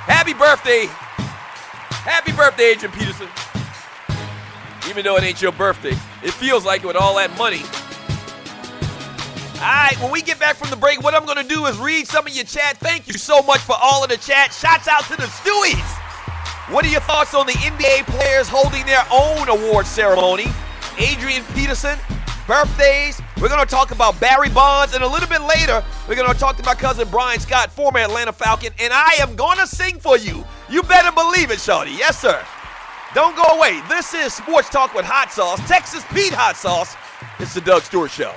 Happy birthday. Happy birthday, Adrian Peterson. Even though it ain't your birthday, it feels like it with all that money. All right, when we get back from the break, what I'm going to do is read some of your chat. Thank you so much for all of the chat. Shouts out to the Stewies. What are your thoughts on the NBA players holding their own award ceremony? Adrian Peterson, birthdays. We're going to talk about Barry Bonds, and a little bit later, we're going to talk to my cousin Brian Scott, former Atlanta Falcon, and I am going to sing for you. You better believe it, shawty. Yes, sir. Don't go away. This is Sports Talk with Hot Sauce, Texas Pete Hot Sauce. It's the Doug Stewart Show.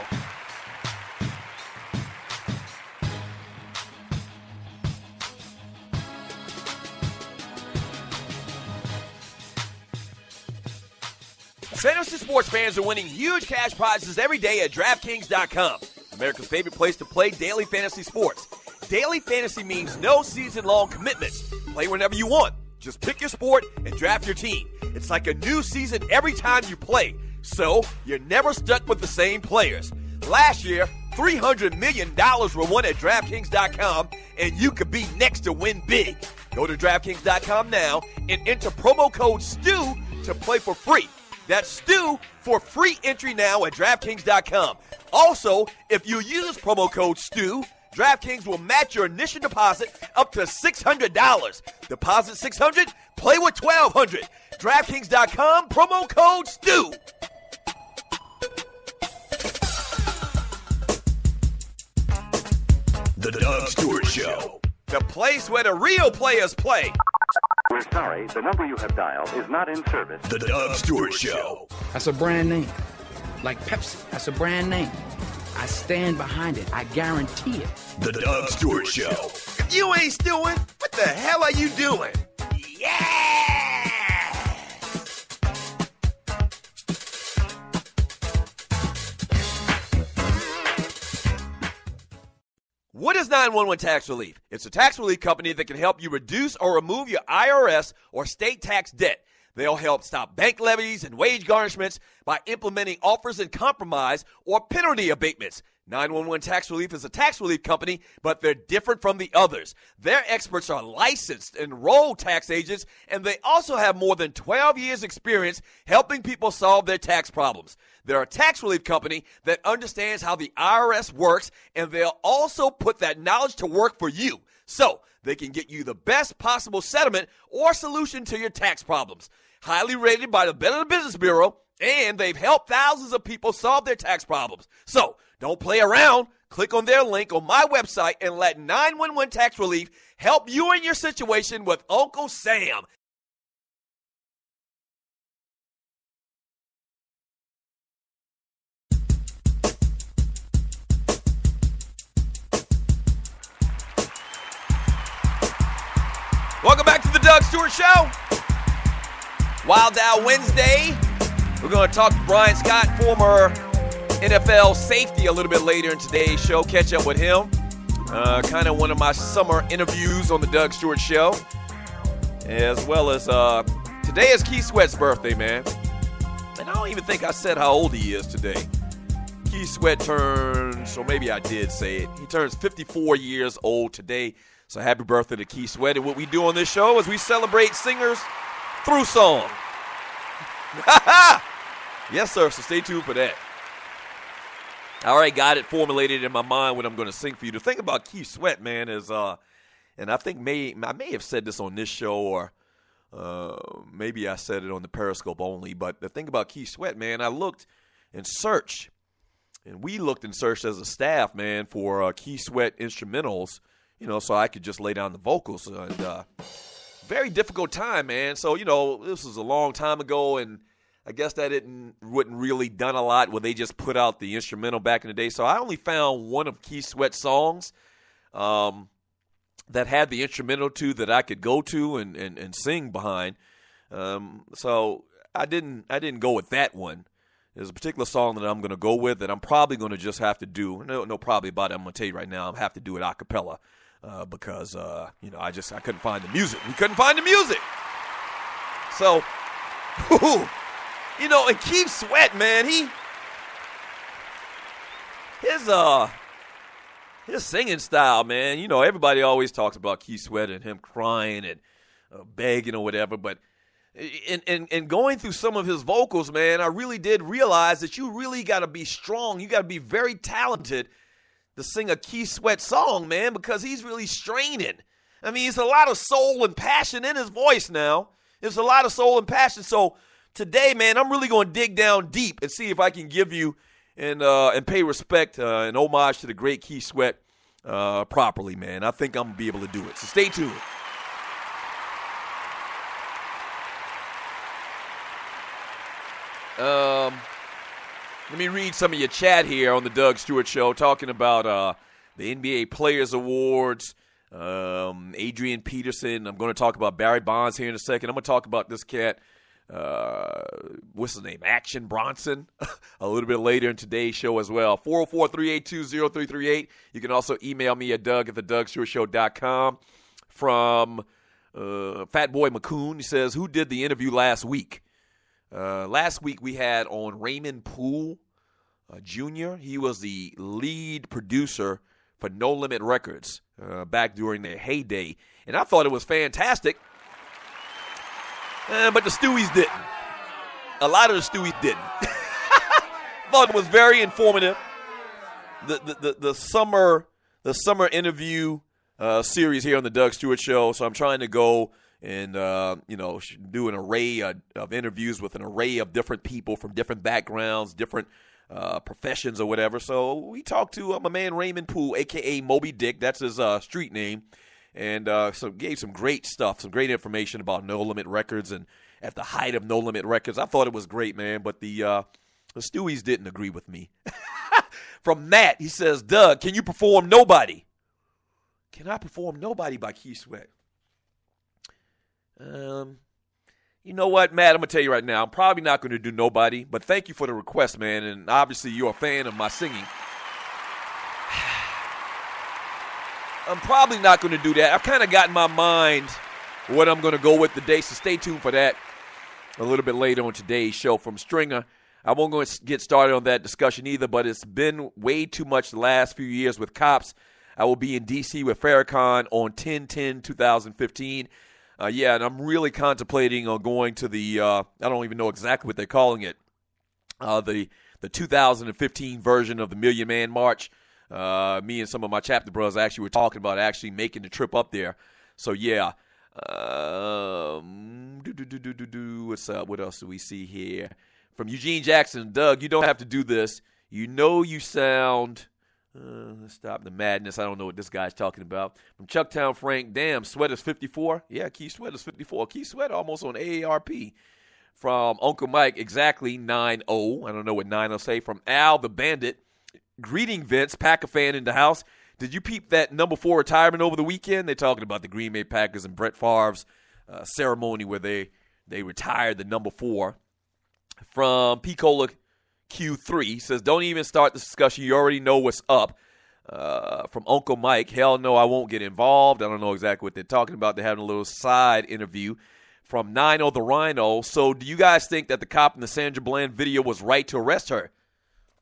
Fantasy sports fans are winning huge cash prizes every day at DraftKings.com. America's favorite place to play daily fantasy sports. Daily fantasy means no season-long commitments. Play whenever you want. Just pick your sport and draft your team. It's like a new season every time you play, so you're never stuck with the same players. Last year, $300 million were won at DraftKings.com, and you could be next to win big. Go to DraftKings.com now and enter promo code STU to play for free. That's Stu for free entry now at DraftKings.com. Also, if you use promo code STU, DraftKings will match your initial deposit up to $600. Deposit $600, play with $1,200. DraftKings.com, promo code STU. The Doug Stewart Show. The place where the real players play. We're sorry, the number you have dialed is not in service. The Doug Stewart Show. That's a brand name. Like Pepsi, that's a brand name. I stand behind it. I guarantee it. The Doug Stewart Show. If you ain't stewing, what the hell are you doing? Yeah! What is 911 Tax Relief? It's a tax relief company that can help you reduce or remove your IRS or state tax debt. They'll help stop bank levies and wage garnishments by implementing offers and compromise or penalty abatements. 911 Tax Relief is a tax relief company, but they're different from the others. Their experts are licensed, enrolled tax agents, and they also have more than 12 years experience helping people solve their tax problems. They're a tax relief company that understands how the IRS works, and they'll also put that knowledge to work for you, so they can get you the best possible settlement or solution to your tax problems. Highly rated by the Better Business Bureau, and they've helped thousands of people solve their tax problems. So, don't play around. Click on their link on my website and let 911 Tax Relief help you in your situation with Uncle Sam. Welcome back to the Doug Stewart Show. Wild Out Wednesday. We're going to talk to Brian Scott, former NFL safety, a little bit later in today's show. Catch up with him. Kind of one of my summer interviews on the Doug Stewart Show. As well as today is Keith Sweats' birthday, man. And I don't even think I said how old he is today. Keith Sweat turns, or maybe I did say it, he turns 54 years old today. So happy birthday to Keith Sweat. And what we do on this show is we celebrate singers through song. Yes, sir. So stay tuned for that. I already got it formulated in my mind what I'm going to sing for you. The thing about Keith Sweat, man, is, and I think I may have said this on this show, or maybe I said it on the Periscope only, but the thing about Keith Sweat, man, I looked and searched, and we looked and searched as a staff, man, for Keith Sweat instrumentals, you know, so I could just lay down the vocals. And very difficult time, man. So, you know, this was a long time ago, and I guess that wasn't really done a lot where they just put out the instrumental back in the day. So I only found one of Keith Sweat's songs that had the instrumental to that I could go to and sing behind. So I didn't go with that one. There's a particular song that I'm going to go with that I'm probably going to just have to do. No, probably about it. I'm going to tell you right now, I have to do it a cappella because, you know, I couldn't find the music. We couldn't find the music. So, you know, and Keith Sweat, man, his singing style, man, you know, everybody always talks about Keith Sweat and him crying and begging or whatever, but in going through some of his vocals, man, I really did realize that you really got to be strong. You got to be very talented to sing a Keith Sweat song, man, because he's really straining. I mean, there's a lot of soul and passion in his voice now. There's a lot of soul and passion. So today, man, I'm really going to dig down deep and see if I can give you and pay respect and homage to the great Keith Sweat properly, man. I think I'm going to be able to do it. So stay tuned. Let me read some of your chat here on the Doug Stewart Show, talking about the NBA Players Awards, Adrian Peterson. I'm going to talk about Barry Bonds here in a second. I'm going to talk about this cat, what's his name, Action Bronson, a little bit later in today's show as well. 404-382-0338. You can also email me at doug@thedougstewartshow.com. From Fatboy McCoon, he says, who did the interview last week? Last week we had on Raymond Poole Jr. He was the lead producer for No Limit Records back during their heyday. And I thought it was fantastic. But the Stewies didn't. A lot of the Stewies didn't. Thought it was very informative. The summer interview series here on the Doug Stewart Show. So I'm trying to go and do an array of interviews with an array of different people from different backgrounds, different professions or whatever. So we talked to my man Raymond Poole, a.k.a. Moby Dick. That's his street name. And so gave some great stuff, some great information about No Limit Records and at the height of No Limit Records. I thought it was great, man, but the Stewies didn't agree with me. From Matt, he says, Doug, can you perform Nobody? Can I perform Nobody by Keith Sweat? You know what, Matt, I'm going to tell you right now, I'm probably not going to do Nobody, but thank you for the request, man, and obviously you're a fan of my singing. I'm probably not going to do that. I've kind of got in my mind what I'm going to go with today, so stay tuned for that a little bit later on today's show from Stringer. I won't go and get started on that discussion either, but it's been way too much the last few years with cops. I will be in D.C. with Farrakhan on 10/10/2015. And I'm really contemplating on going to the, I don't even know exactly what they're calling it, the 2015 version of the Million Man March. Me and some of my chapter brothers actually were talking about actually making the trip up there. So, yeah. What's up? What else do we see here? From Eugene Jackson, Doug, you don't have to do this. You know you sound... let's stop the madness. I don't know what this guy's talking about. From Chucktown Frank, damn, Sweat is 54. Yeah, Keith Sweat is 54. Keith Sweat almost on AARP. From Uncle Mike, exactly 9-0. I don't know what 9-0 say. From Al the Bandit, greeting Vince, Packer fan in the house. Did you peep that number 4 retirement over the weekend? They're talking about the Green Bay Packers and Brett Favre's ceremony where they retired the number 4. From Picola Q3 says, don't even start the discussion. You already know what's up. From Uncle Mike, hell no, I won't get involved. I don't know exactly what they're talking about. They're having a little side interview. From 9-0 the Rhino, so do you guys think that the cop in the Sandra Bland video was right to arrest her?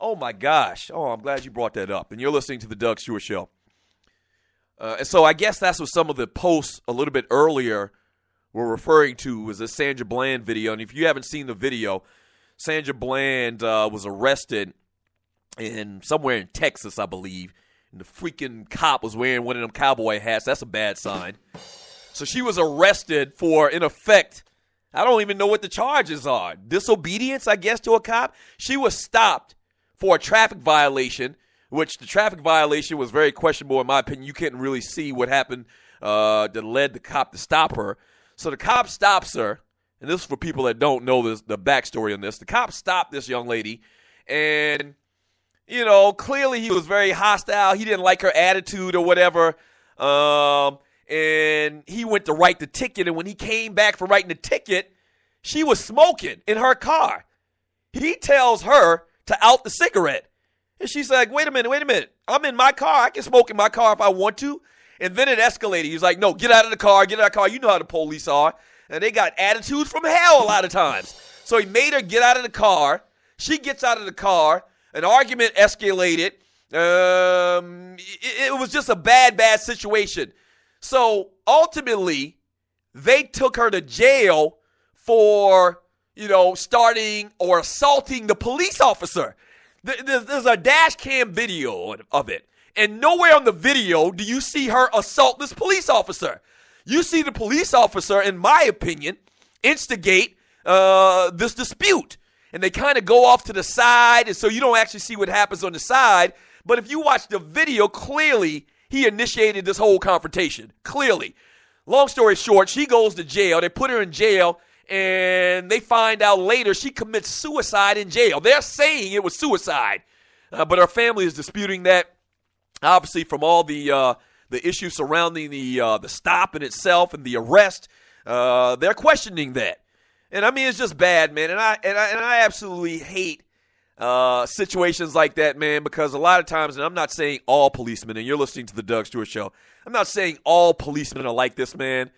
Oh, my gosh. Oh, I'm glad you brought that up. And you're listening to the Doug Stewart Show. And so I guess that's what some of the posts a little bit earlier were referring to, was the Sandra Bland video. And if you haven't seen the video, Sandra Bland was arrested somewhere in Texas, I believe. And the freaking cop was wearing one of them cowboy hats. That's a bad sign. So she was arrested for, in effect, I don't even know what the charges are. Disobedience, I guess, to a cop. She was stopped for a traffic violation, which the traffic violation was very questionable in my opinion. You couldn't really see what happened that led the cop to stop her. So the cop stops her. And this is for people that don't know the backstory on this. The cop stopped this young lady, and, you know, clearly he was very hostile. He didn't like her attitude or whatever, and he went to write the ticket, and when he came back from writing the ticket, she was smoking in her car. He tells her to out the cigarette, and she's like, wait a minute. I'm in my car. I can smoke in my car if I want to. And then it escalated. He's like, no, get out of the car. You know how the police are. And they got attitudes from hell a lot of times. So he made her get out of the car. She gets out of the car. An argument escalated. It was just a bad situation. So ultimately, they took her to jail for, starting or assaulting the police officer. There's a dash cam video of it. And nowhere on the video do you see her assault this police officer. You see the police officer, in my opinion, instigate this dispute. And they kind of go off to the side, and so you don't actually see what happens on the side. But if you watch the video, clearly he initiated this whole confrontation. Clearly. Long story short, she goes to jail. They put her in jail, and they find out later she commits suicide in jail. They're saying it was suicide, but her family is disputing that. Obviously, from all the issues surrounding the stop in itself and the arrest, they're questioning that. And I mean, it's just bad, man. And I absolutely hate situations like that, man, because a lot of times, and I'm not saying all policemen, and you're listening to the Doug Stewart Show, I'm not saying all policemen are like this, man,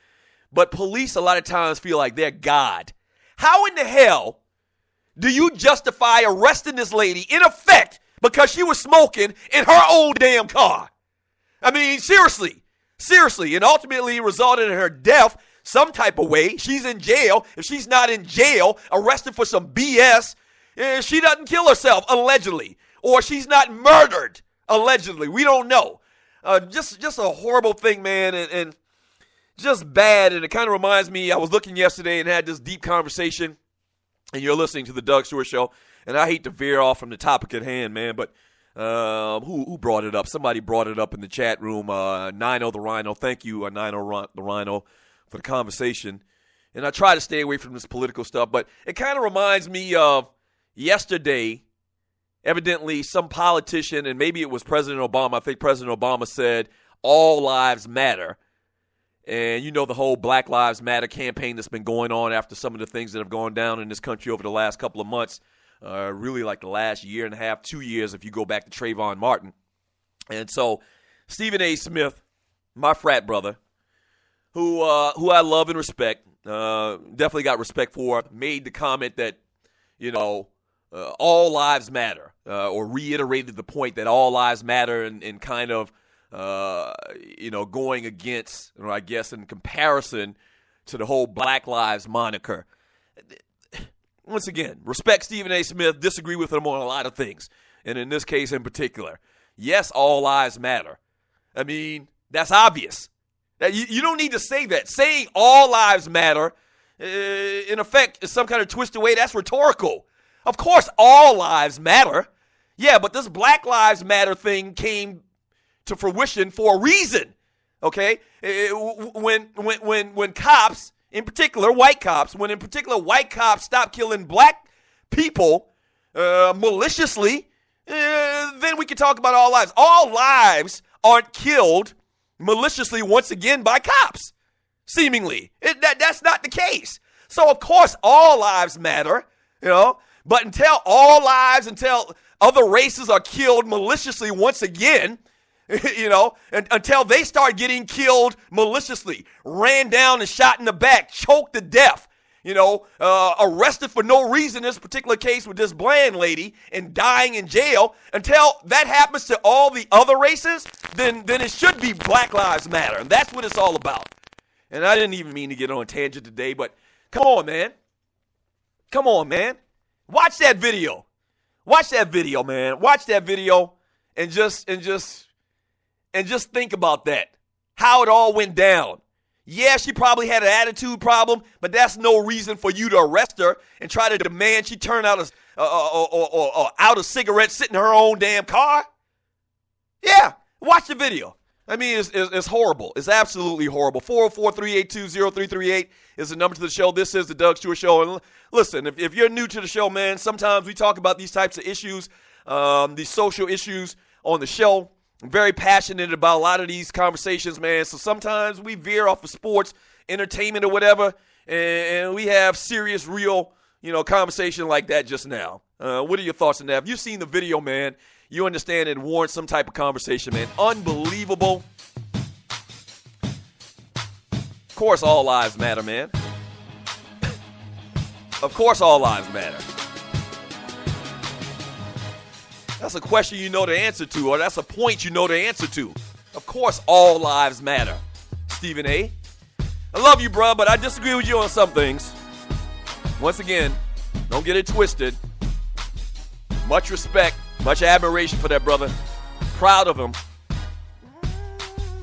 but police a lot of times feel like they're God. How in the hell do you justify arresting this lady, in effect, because she was smoking in her own damn car? I mean, seriously, and ultimately resulted in her death some type of way. She's in jail. If she's not in jail, arrested for some BS, she doesn't kill herself, allegedly, or she's not murdered, allegedly. We don't know. Just a horrible thing, man, and just bad. And it kind of reminds me, I was looking yesterday and had this deep conversation, and you're listening to the Doug Stewart Show, and I hate to veer off from the topic at hand, man, but who brought it up? Somebody brought it up in the chat room. Nino the Rhino. Thank you, Nino the Rhino, for the conversation. And I try to stay away from this political stuff, but it kind of reminds me of yesterday. Evidently, some politician, and maybe it was President Obama, I think President Obama said, all lives matter. And you know the whole Black Lives Matter campaign that's been going on after some of the things that have gone down in this country over the last couple of months, really like the last year and a half, 2 years if you go back to Trayvon Martin. And so Stephen A. Smith, my frat brother, who I love and respect, definitely got respect for, made the comment that, all lives matter, or reiterated the point that all lives matter and kind of, going against, or I guess in comparison to the whole Black Lives moniker. Once again, respect Stephen A. Smith, disagree with him on a lot of things. And in this case in particular, yes, all lives matter. I mean, that's obvious. You don't need to say that. Saying all lives matter, in effect, is some kind of twisted way. That's rhetorical. Of course, all lives matter. Yeah, but this Black Lives Matter thing came to fruition for a reason. Okay, when cops, in particular white cops, stop killing black people maliciously, then we can talk about all lives. All lives aren't killed maliciously once again by cops. Seemingly, that's not the case. So of course, all lives matter. But until other races are killed maliciously once again, until they start getting killed maliciously, ran down and shot in the back, choked to death, arrested for no reason in this particular case with this Bland lady and dying in jail, until that happens to all the other races, then it should be Black Lives Matter. And that's what it's all about. And I didn't even mean to get on a tangent today, but come on, man. Watch that video. Man. Watch that video and just think about that. How it all went down. Yeah, she probably had an attitude problem, but that's no reason for you to arrest her and try to demand she turn out a cigarette, sit in her own damn car. Yeah, watch the video. I mean, it's horrible. It's absolutely horrible. 404-382-0338 is the number to the show. This is the Doug Stewart Show. And listen, if you're new to the show, man, sometimes we talk about these types of issues, these social issues on the show. I'm very passionate about a lot of these conversations, man. So sometimes we veer off of sports, entertainment, or whatever, and we have serious, real, conversation like that just now. What are your thoughts on that? If you've seen the video, man, you understand it warrants some type of conversation, man. Unbelievable. Of course, all lives matter, man. Of course, all lives matter. That's a question you know the answer to, or that's a point you know the answer to. Of course, all lives matter. Stephen A. I love you, bro, but I disagree with you on some things. Once again, don't get it twisted. Much respect, much admiration for that brother. Proud of him.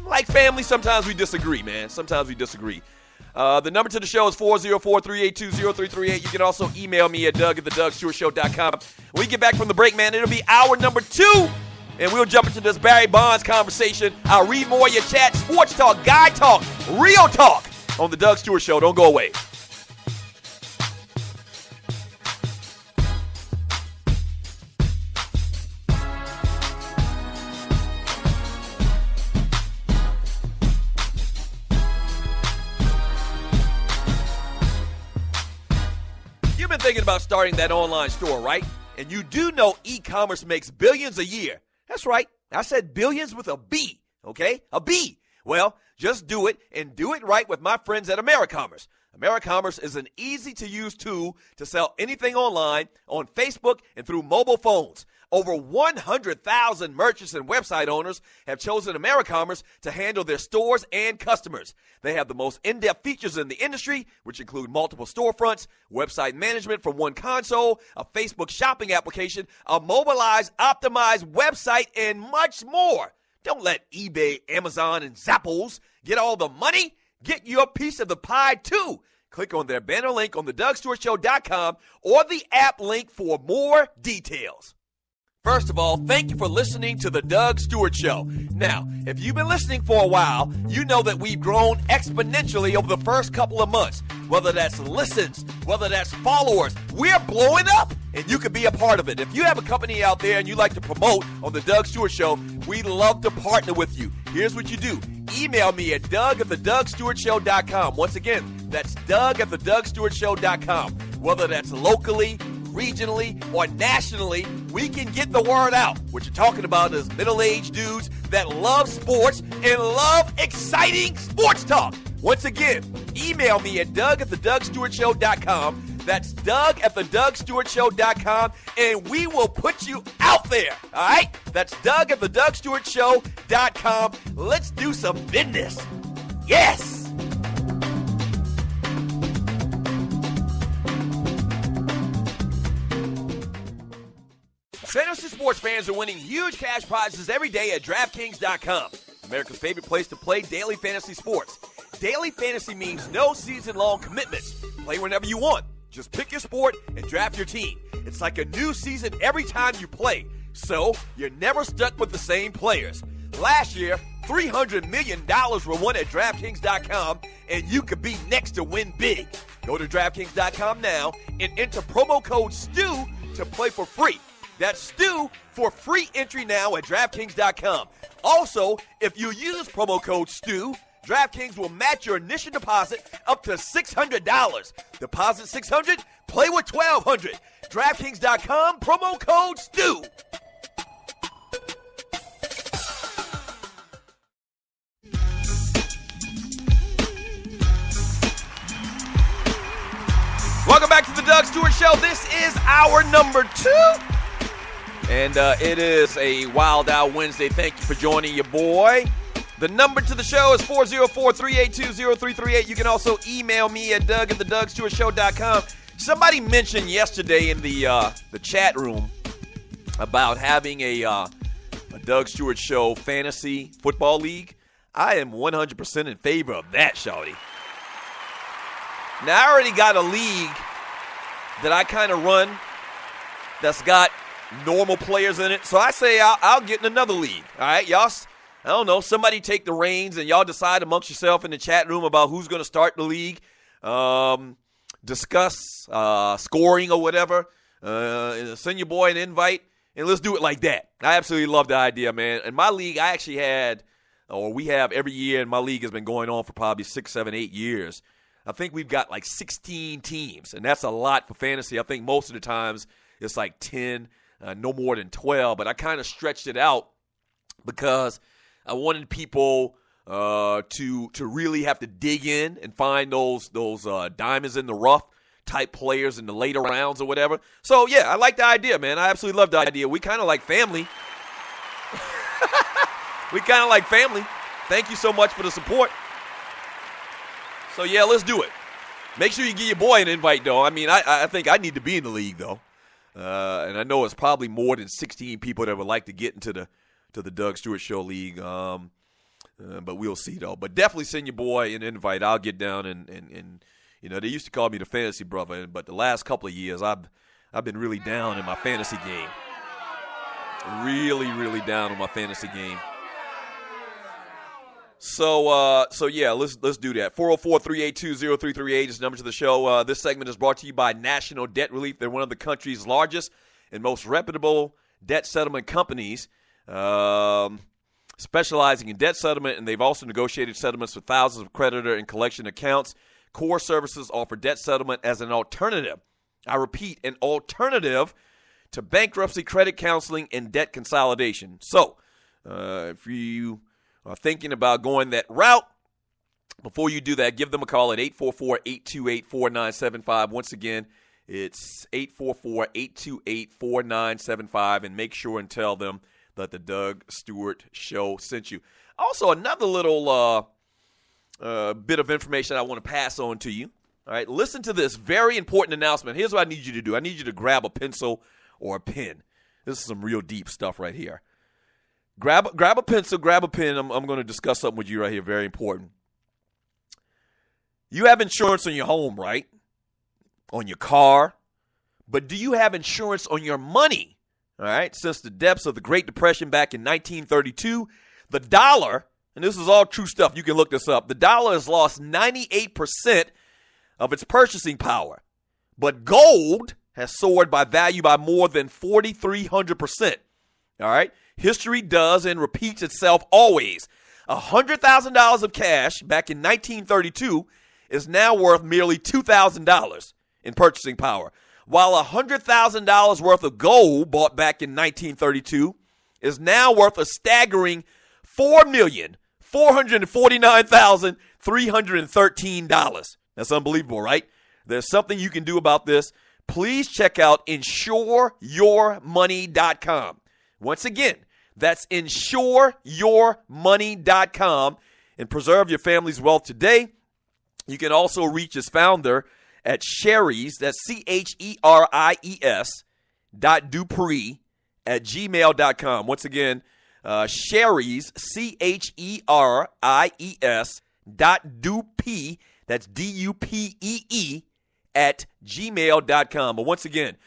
Like family, sometimes we disagree, man. Sometimes we disagree. The number to the show is 404-382-0338. You can also email me at doug@thedugstewartshow.com. When we get back from the break, man, it'll be hour number 2, and we'll jump into this Barry Bonds conversation. I'll read more of your chat, sports talk, guy talk, real talk on the Doug Stewart Show. Don't go away. Thinking about starting that online store, right? And you do know e-commerce makes billions a year. That's right. I said billions with a B, okay? A B. Well, just do it and do it right with my friends at AmeriCommerce. AmeriCommerce is an easy-to-use tool to sell anything online, on Facebook, and through mobile phones. Over 100,000 merchants and website owners have chosen AmeriCommerce to handle their stores and customers. They have the most in-depth features in the industry, which include multiple storefronts, website management from one console, a Facebook shopping application, a mobilized, optimized website, and much more. Don't let eBay, Amazon, and Zappos get all the money. Get your piece of the pie, too. Click on their banner link on the DougStewartShow.com or the app link for more details. First of all, thank you for listening to the Doug Stewart Show. Now, if you've been listening for a while, you know that we've grown exponentially over the first couple of months. Whether that's listens, whether that's followers, we're blowing up, and you can be a part of it. If you have a company out there and you like to promote on the Doug Stewart Show, we'd love to partner with you. Here's what you do. Email me at doug@thedougstewartshow.com. Once again, that's doug@thedougstewartshow.com. Whether that's locally, regionally, or nationally, we can get the word out. What you're talking about is middle-aged dudes that love sports and love exciting sports talk. Once again, email me at doug@thedougstewartshow.com. That's doug@thedougstewartshow.com, and we will put you out there, all right? That's doug@thedougstewartshow.com. Let's do some business. Yes! Fantasy sports fans are winning huge cash prizes every day at DraftKings.com. America's favorite place to play daily fantasy sports. Daily fantasy means no season-long commitments. Play whenever you want. Just pick your sport and draft your team. It's like a new season every time you play, so you're never stuck with the same players. Last year, $300 million were won at DraftKings.com, and you could be next to win big. Go to DraftKings.com now and enter promo code STU to play for free. That's STU for free entry now at DraftKings.com. Also, if you use promo code STU, DraftKings will match your initial deposit up to $600. Deposit $600, play with $1,200. DraftKings.com, promo code STU. Welcome back to the Doug Stewart Show. This is hour number 2. And it is a Wild Out Wednesday. Thank you for joining your boy. The number to the show is 404-382-0338. You can also email me at doug@thedougstewartshow.com. Somebody mentioned yesterday in the chat room about having a Doug Stewart Show fantasy football league. I am 100% in favor of that, shawty. Now, I already got a league that I kind of run that's got normal players in it. So I say I'll get in another league. All right, y'all, I don't know, somebody take the reins and y'all decide amongst yourself in the chat room about who's going to start the league. Discuss scoring or whatever. Send your boy an invite, and let's do it like that. I absolutely love the idea, man. In my league, I actually we have every year, and my league has been going on for probably 6, 7, 8 years. I think we've got like 16 teams, and that's a lot for fantasy. I think most of the times it's like 10, no more than 12. But I kind of stretched it out because I wanted people to really have to dig in and find those diamonds in the rough type players in the later rounds or whatever. So, yeah, I like the idea, man. I absolutely love the idea. We kind of like family. We kind of like family. Thank you so much for the support. So, yeah, let's do it. Make sure you give your boy an invite, though. I mean, I think I need to be in the league, though. And I know it's probably more than 16 people that would like to get into the Doug Stewart Show League. But we'll see, though. But definitely send your boy an invite. I'll get down and you know, they used to call me the fantasy brother. But the last couple of years, I've been really down in my fantasy game. Really, really down on my fantasy game. So yeah, let's do that. 404-382-0338 is the number to the show. This segment is brought to you by National Debt Relief. They're one of the country's largest and most reputable debt settlement companies, specializing in debt settlement, and they've also negotiated settlements for thousands of creditor and collection accounts. Core Services offer debt settlement as an alternative. I repeat, an alternative to bankruptcy, credit counseling, and debt consolidation. So, if you are thinking about going that route, before you do that, give them a call at 844-828-4975. Once again, it's 844-828-4975, and make sure and tell them that the Doug Stewart Show sent you. Also, another little bit of information I want to pass on to you. All right, listen to this very important announcement. Here's what I need you to do. I need you to grab a pencil or a pen. This is some real deep stuff right here. Grab a pencil, grab a pen. I'm going to discuss something with you right here, very important. You have insurance on your home, right? On your car. But do you have insurance on your money? All right. Since the depths of the Great Depression back in 1932, the dollar, and this is all true stuff, you can look this up, the dollar has lost 98% of its purchasing power. But gold has soared by value by more than 4,300%. All right. History does and repeats itself always. $100,000 of cash back in 1932 is now worth merely $2,000 in purchasing power, while $100,000 worth of gold bought back in 1932 is now worth a staggering $4,449,313. That's unbelievable, right? There's something you can do about this. Please check out insureyourmoney.com. Once again, that's insureyourmoney.com, and preserve your family's wealth today. You can also reach its founder at Sherry's, that's CHERIES .Dupree at gmail.com. Once again, Sherry's, CHERIES .Dupree, that's DUPEE at gmail.com. But once again,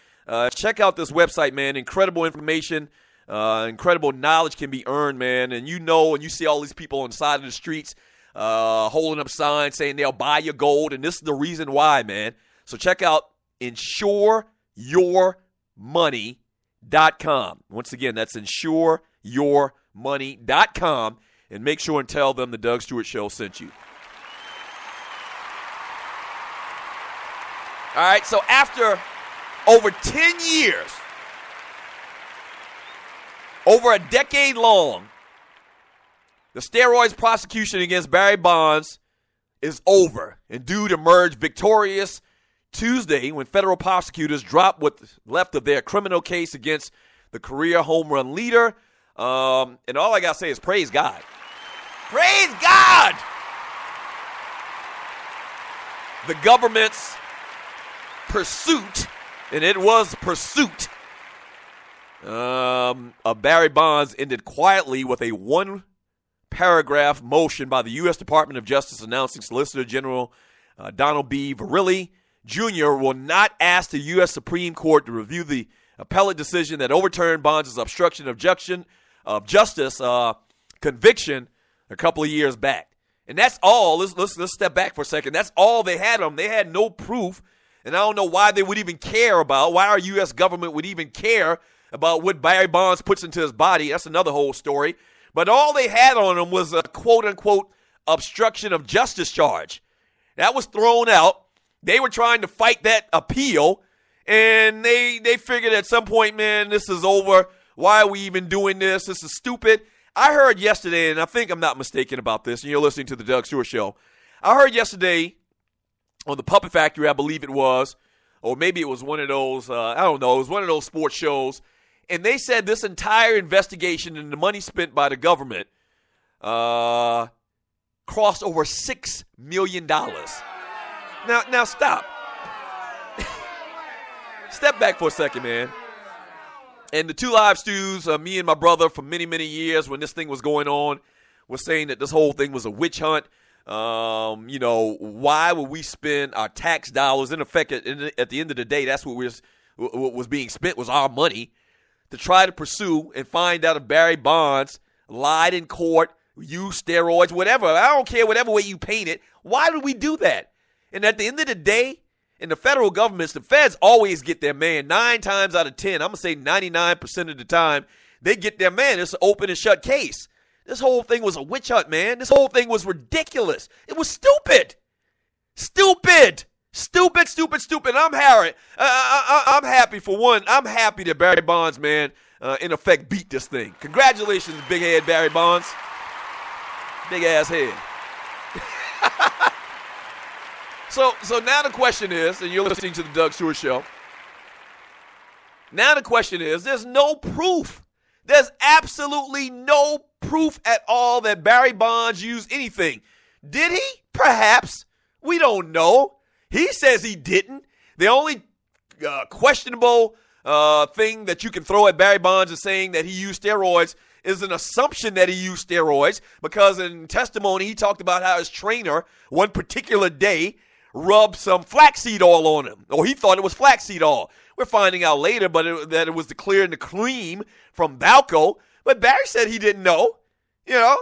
check out this website, man. Incredible information. Incredible knowledge can be earned, man. And you know, and you see all these people on the side of the streets holding up signs saying they'll buy your gold, and this is the reason why, man. So check out insureyourmoney.com. Once again, that's insureyourmoney.com, and make sure and tell them the Doug Stewart Show sent you. All right, so after over 10 years, over a decade long, the steroids prosecution against Barry Bonds is over, and dude emerged victorious Tuesday when federal prosecutors dropped what's left of their criminal case against the career home run leader. And all I got to say is praise God. Praise God! The government's pursuit, and it was pursuit, of Barry Bonds ended quietly with a one-paragraph motion by the U.S. Department of Justice announcing Solicitor General Donald B. Verrilli Jr. will not ask the U.S. Supreme Court to review the appellate decision that overturned Bonds' obstruction of justice conviction a couple of years back. And that's all. Let's step back for a second. That's all they had on them. They had no proof, and I don't know why they would even care about, why our U.S. government would even care about what Barry Bonds puts into his body. That's another whole story. But all they had on him was a quote-unquote obstruction of justice charge. That was thrown out. They were trying to fight that appeal, and they figured at some point, man, this is over. Why are we even doing this? This is stupid. I heard yesterday, and I think I'm not mistaken about this, and you're listening to the Doug Stewart Show. I heard yesterday on the Puppet Factory, I believe it was, or maybe it was one of those, I don't know, it was one of those sports shows, and they said this entire investigation and the money spent by the government crossed over $6 million. Now stop. Step back for a second, man. And the two live stews, me and my brother for many, many years when this thing was going on, was saying that this whole thing was a witch hunt. You know, why would we spend our tax dollars? In effect, at the end of the day, that's what was being spent, was our money, to try to pursue and find out if Barry Bonds lied in court, used steroids, whatever. I don't care whatever way you paint it. Why would we do that? And at the end of the day, in the federal governments, the feds always get their man 9 times out of 10. I'm going to say 99% of the time, they get their man. It's an open and shut case. This whole thing was a witch hunt, man. This whole thing was ridiculous. It was stupid. Stupid. Stupid, stupid, stupid. I'm happy for one. I'm happy that Barry Bonds, man, in effect beat this thing. Congratulations, big head Barry Bonds. Big ass head. So now the question is, and you're listening to the Doug Stewart Show. Now the question is, there's no proof. There's absolutely no proof at all that Barry Bonds used anything. Did he? Perhaps. We don't know. He says he didn't. The only questionable thing that you can throw at Barry Bonds is saying that he used steroids is an assumption that he used steroids because in testimony he talked about how his trainer one particular day rubbed some flaxseed oil on him, or he thought it was flaxseed oil. We're finding out later that it was the clear and the cream from Balco, but Barry said he didn't know, you know.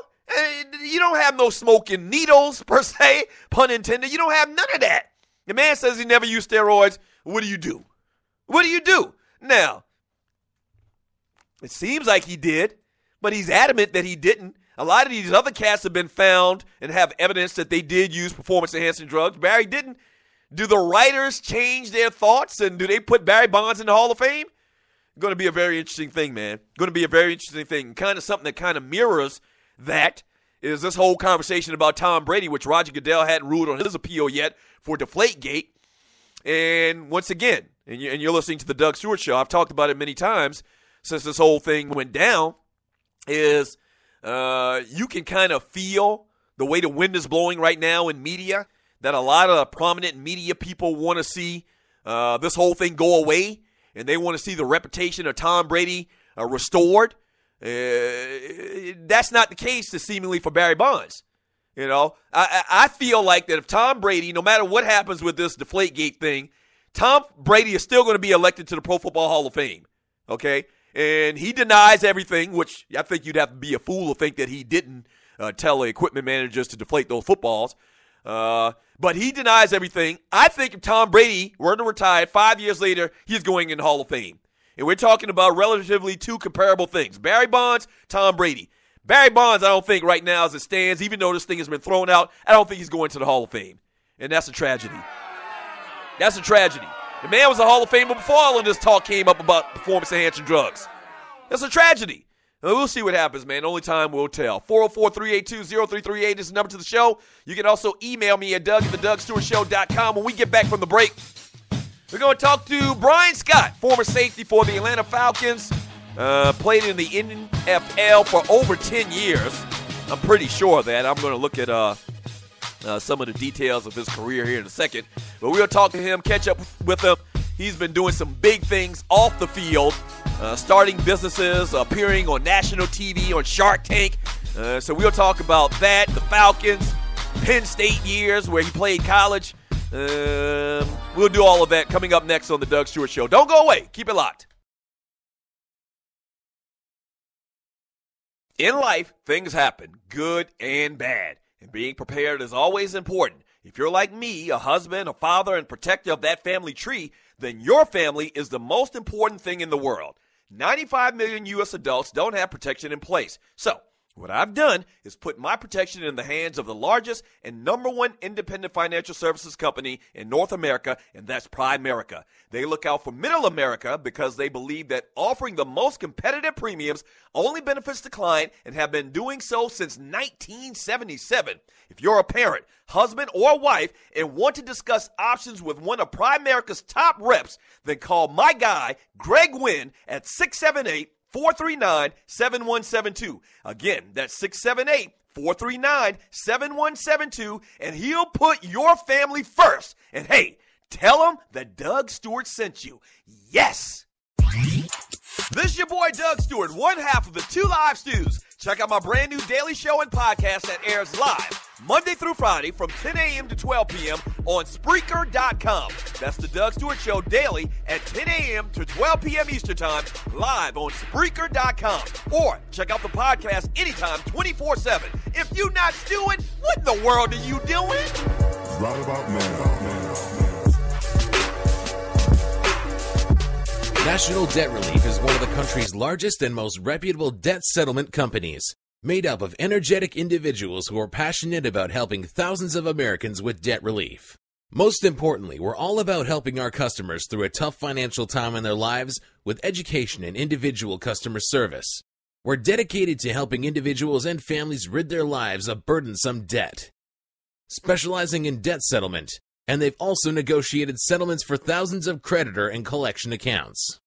You don't have no smoking needles, per se, pun intended. You don't have none of that. The man says he never used steroids. What do you do? What do you do? Now, it seems like he did, but he's adamant that he didn't. A lot of these other cats have been found and have evidence that they did use performance-enhancing drugs. Barry didn't. Do the writers change their thoughts, and do they put Barry Bonds in the Hall of Fame? Going to be a very interesting thing, man. Going to be a very interesting thing. Kind of something that kind of mirrors that is this whole conversation about Tom Brady, which Roger Goodell hadn't ruled on his appeal yet for Deflategate. And once again, and you're listening to the Doug Stewart Show, I've talked about it many times since this whole thing went down, is you can kind of feel the way the wind is blowing right now in media, that a lot of prominent media people want to see this whole thing go away, and they want to see the reputation of Tom Brady restored. That's not the case seemingly for Barry Bonds. You know, I feel like that if Tom Brady, no matter what happens with this Deflategate thing, Tom Brady is still going to be elected to the Pro Football Hall of Fame. Okay? And he denies everything, which I think you'd have to be a fool to think that he didn't tell the equipment managers to deflate those footballs. But he denies everything. I think if Tom Brady were to retire 5 years later, he's going in the Hall of Fame. And we're talking about relatively two comparable things. Barry Bonds, Tom Brady. Barry Bonds, I don't think right now as it stands, even though this thing has been thrown out, I don't think he's going to the Hall of Fame. And that's a tragedy. That's a tragedy. The man was a Hall of Famer before all of this talk came up about performance-enhancing drugs. That's a tragedy. We'll see what happens, man. Only time will tell. 404-382-0338 is the number to the show. You can also email me at doug@thedougstewartshow.com. When we get back from the break, we're going to talk to Brian Scott, former safety for the Atlanta Falcons. Played in the NFL for over 10 years. I'm pretty sure of that. I'm going to look at some of the details of his career here in a second. But we'll talk to him, catch up with him. He's been doing some big things off the field, starting businesses, appearing on national TV, on Shark Tank. So we'll talk about that, the Falcons, Penn State years where he played college. We'll do all of that coming up next on the Doug Stewart Show. Don't go away. Keep it locked. In life, things happen, good and bad, and being prepared is always important. If you're like me, a husband, a father, and protector of that family tree, then your family is the most important thing in the world. 95 million U.S. adults don't have protection in place. So, what I've done is put my protection in the hands of the largest and number one independent financial services company in North America, and that's Primerica. They look out for middle America because they believe that offering the most competitive premiums only benefits the client and have been doing so since 1977. If you're a parent, husband, or wife and want to discuss options with one of Primerica's top reps, then call my guy, Greg Wynn, at 678-439-7172. Again, that's 678-439-7172, and he'll put your family first. And hey, tell him that Doug Stewart sent you. Yes! This is your boy Doug Stewart, one half of the Two Live Stews. Check out my brand new daily show and podcast that airs live Monday through Friday from 10 a.m. to 12 p.m. on Spreaker.com. That's the Doug Stewart Show daily at 10 a.m. to 12 p.m. Eastern Time, live on Spreaker.com. Or check out the podcast anytime, 24/7. If you not stewing, what in the world are you doing? Right about man. National Debt Relief is one of the country's largest and most reputable debt settlement companies, made up of energetic individuals who are passionate about helping thousands of Americans with debt relief. Most importantly, we're all about helping our customers through a tough financial time in their lives with education and individual customer service. We're dedicated to helping individuals and families rid their lives of burdensome debt. Specializing in debt settlement, and they've also negotiated settlements for thousands of creditor and collection accounts.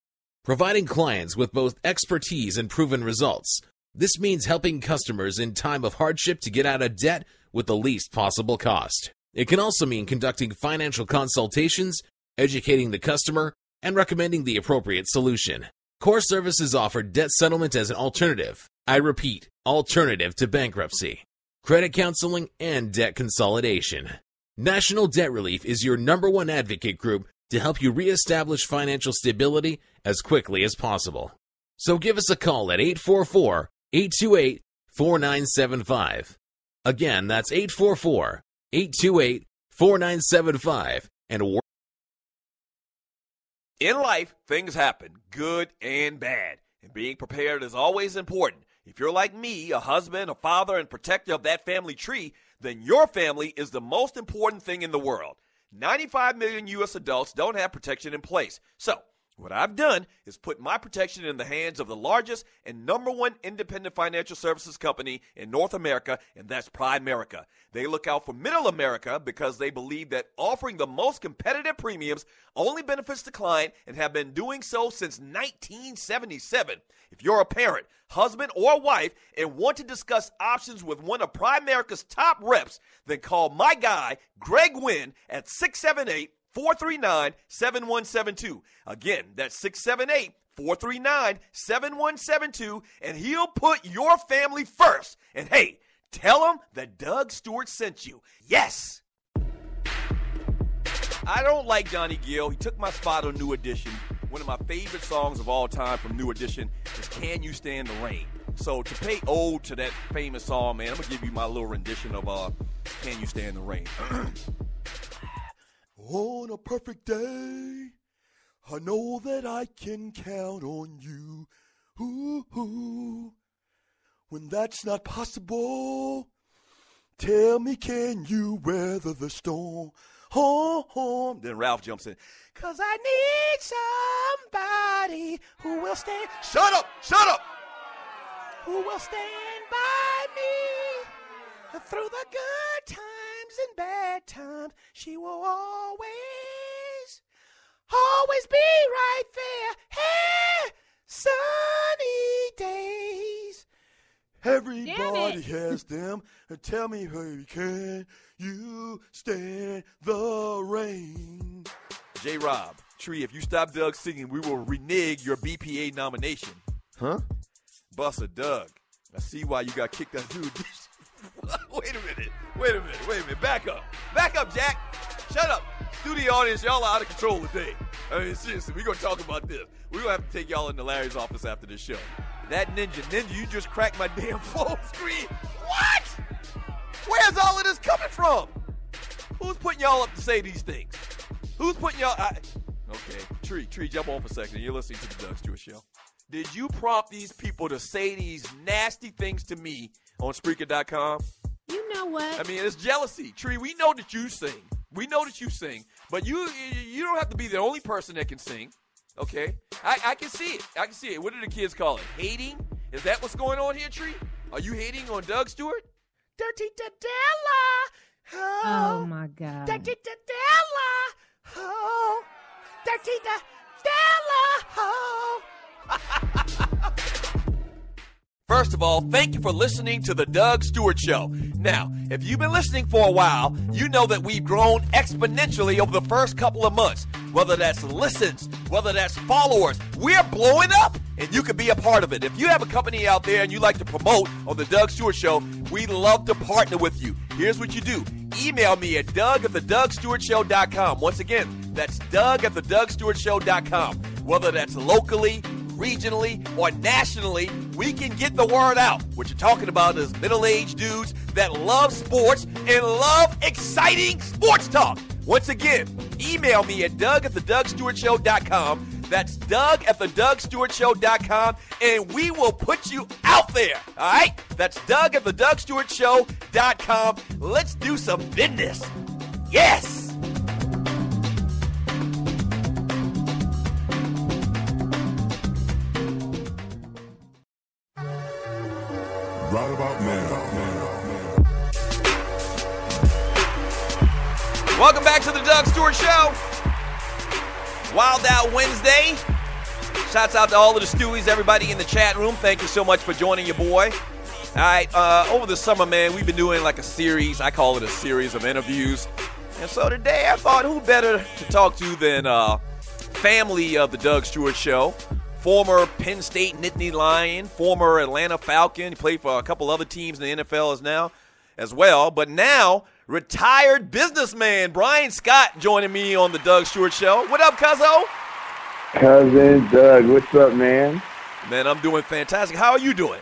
Providing clients with both expertise and proven results, this means helping customers in time of hardship to get out of debt with the least possible cost. It can also mean conducting financial consultations, educating the customer, and recommending the appropriate solution. Core Services offer debt settlement as an alternative, I repeat, alternative to bankruptcy, credit counseling, and debt consolidation. National Debt Relief is your #1 advocate group to help you reestablish financial stability as quickly as possible. So give us a call at 844-828-4975. Again, that's 844-828-4975. And in life, things happen, good and bad. And being prepared is always important. If you're like me, a husband, a father, and protector of that family tree, then your family is the most important thing in the world. 95 million U.S. adults don't have protection in place. So, what I've done is put my protection in the hands of the largest and #1 independent financial services company in North America, and that's Primerica. They look out for middle America because they believe that offering the most competitive premiums only benefits the client and have been doing so since 1977. If you're a parent, husband, or wife and want to discuss options with one of Primerica's top reps, then call my guy, Greg Wynn, at 678-439-7172. Again, that's 678-439-7172, and he'll put your family first. And hey, tell him that Doug Stewart sent you. Yes! I don't like Johnny Gill. He took my spot on New Edition. One of my favorite songs of all time from New Edition is Can You Stand the Rain? So to pay ode to that famous song, man, I'm going to give you my little rendition of Can You Stand the Rain? On a perfect day, I know that I can count on you. Ooh. When that's not possible, tell me, can you weather the storm? Then Ralph jumps in. 'Cause I need somebody who will stand. Shut up! Who will stand by me through the good times and bad times. She will always be right there. Hey, sunny days. Everybody has them. Tell me, baby, can you stand the rain? J-Rob, Tree, if you stop Doug singing, we will renege your BPA nomination. Huh? Buster Doug, I see why you got kicked out of New Edition. Wait a minute. Back up, Jack. Shut up. Studio audience, y'all are out of control today. I mean, seriously, we're going to talk about this. We're going to have to take y'all into Larry's office after this show. That ninja, you just cracked my damn phone screen. What? Where's all of this coming from? Who's putting y'all up to say these things? Who's putting y'all... Okay, Tree, jump on for a second. You're listening to the Doug Stewart Show. Did you prompt these people to say these nasty things to me on Spreaker.com? You know what? I mean, it's jealousy. Tree, we know that you sing. But you don't have to be the only person that can sing. Okay? I can see it. What do the kids call it? Hating? Is that what's going on here, Tree? Are you hating on Doug Stewart? Dirty Della. Oh, my God. Dirty Della. Oh. Dirty Della. Oh. First of all, thank you for listening to the Doug Stewart Show. Now, if you've been listening for a while, you know that we've grown exponentially over the first couple of months. Whether that's listens, whether that's followers, we're blowing up, and you can be a part of it. If you have a company out there and you like to promote on the Doug Stewart Show, we'd love to partner with you. Here's what you do. Email me at doug@thedougstewartshow.com. Once again, that's doug@thedougstewartshow.com. Whether that's locally, regionally, or nationally, we can get the word out. What you're talking about is middle-aged dudes that love sports and love exciting sports talk. Once again, email me at doug@thedougstewartshow.com. That's doug@thedougstewartshow.com, and we will put you out there. All right? That's doug@thedougstewartshow.com. Let's do some business. Yes! Right about now. Welcome back to the Doug Stewart Show. Wild Out Wednesday. Shouts out to all of the Stewies, everybody in the chat room. Thank you so much for joining your boy. All right, over the summer, man, we've been doing like a series. I call it a series of interviews. And so today I thought who better to talk to than family of the Doug Stewart Show. former Penn State Nittany Lion, former Atlanta Falcon. He played for a couple other teams in the NFL as well. But now, retired businessman Brian Scott joining me on the Doug Stewart Show. What up, cuzzo? Cousin Doug, what's up, man? Man, I'm doing fantastic. How are you doing?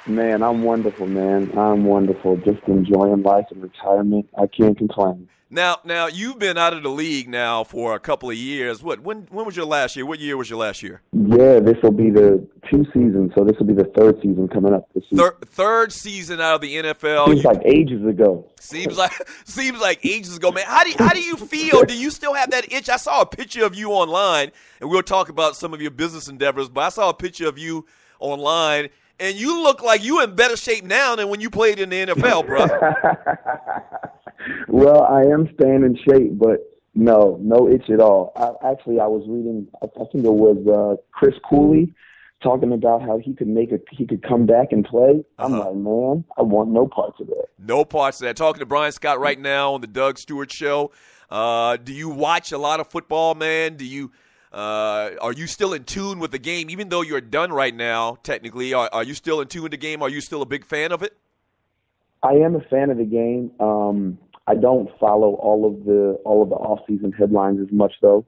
Man, I'm wonderful, man. I'm wonderful. Just enjoying life and retirement. I can't complain. Now you've been out of the league now for a couple of years. When was your last year? What year was your last year? Yeah, this will be the 2 seasons, so this will be the 3rd season coming up this season. Third season out of the NFL. Seems like ages ago. Seems like ages ago, man. How do you feel? Do you still have that itch? I saw a picture of you online, and we'll talk about some of your business endeavors, but I saw a picture of you online, and you look like you in better shape now than when you played in the NFL, bro. Well, I am staying in shape, but no itch at all. I was reading, I think it was Chris Cooley talking about how he could come back and play. I'm like, man, I want no parts of that. No parts of that. Talking to Brian Scott right now on the Doug Stewart Show. Do you watch a lot of football, man? Are you still in tune with the game, even though you're done right now? Technically, are you still in tune with the game? Are you still a big fan of it? I am a fan of the game. I don't follow all of the off-season headlines as much, though.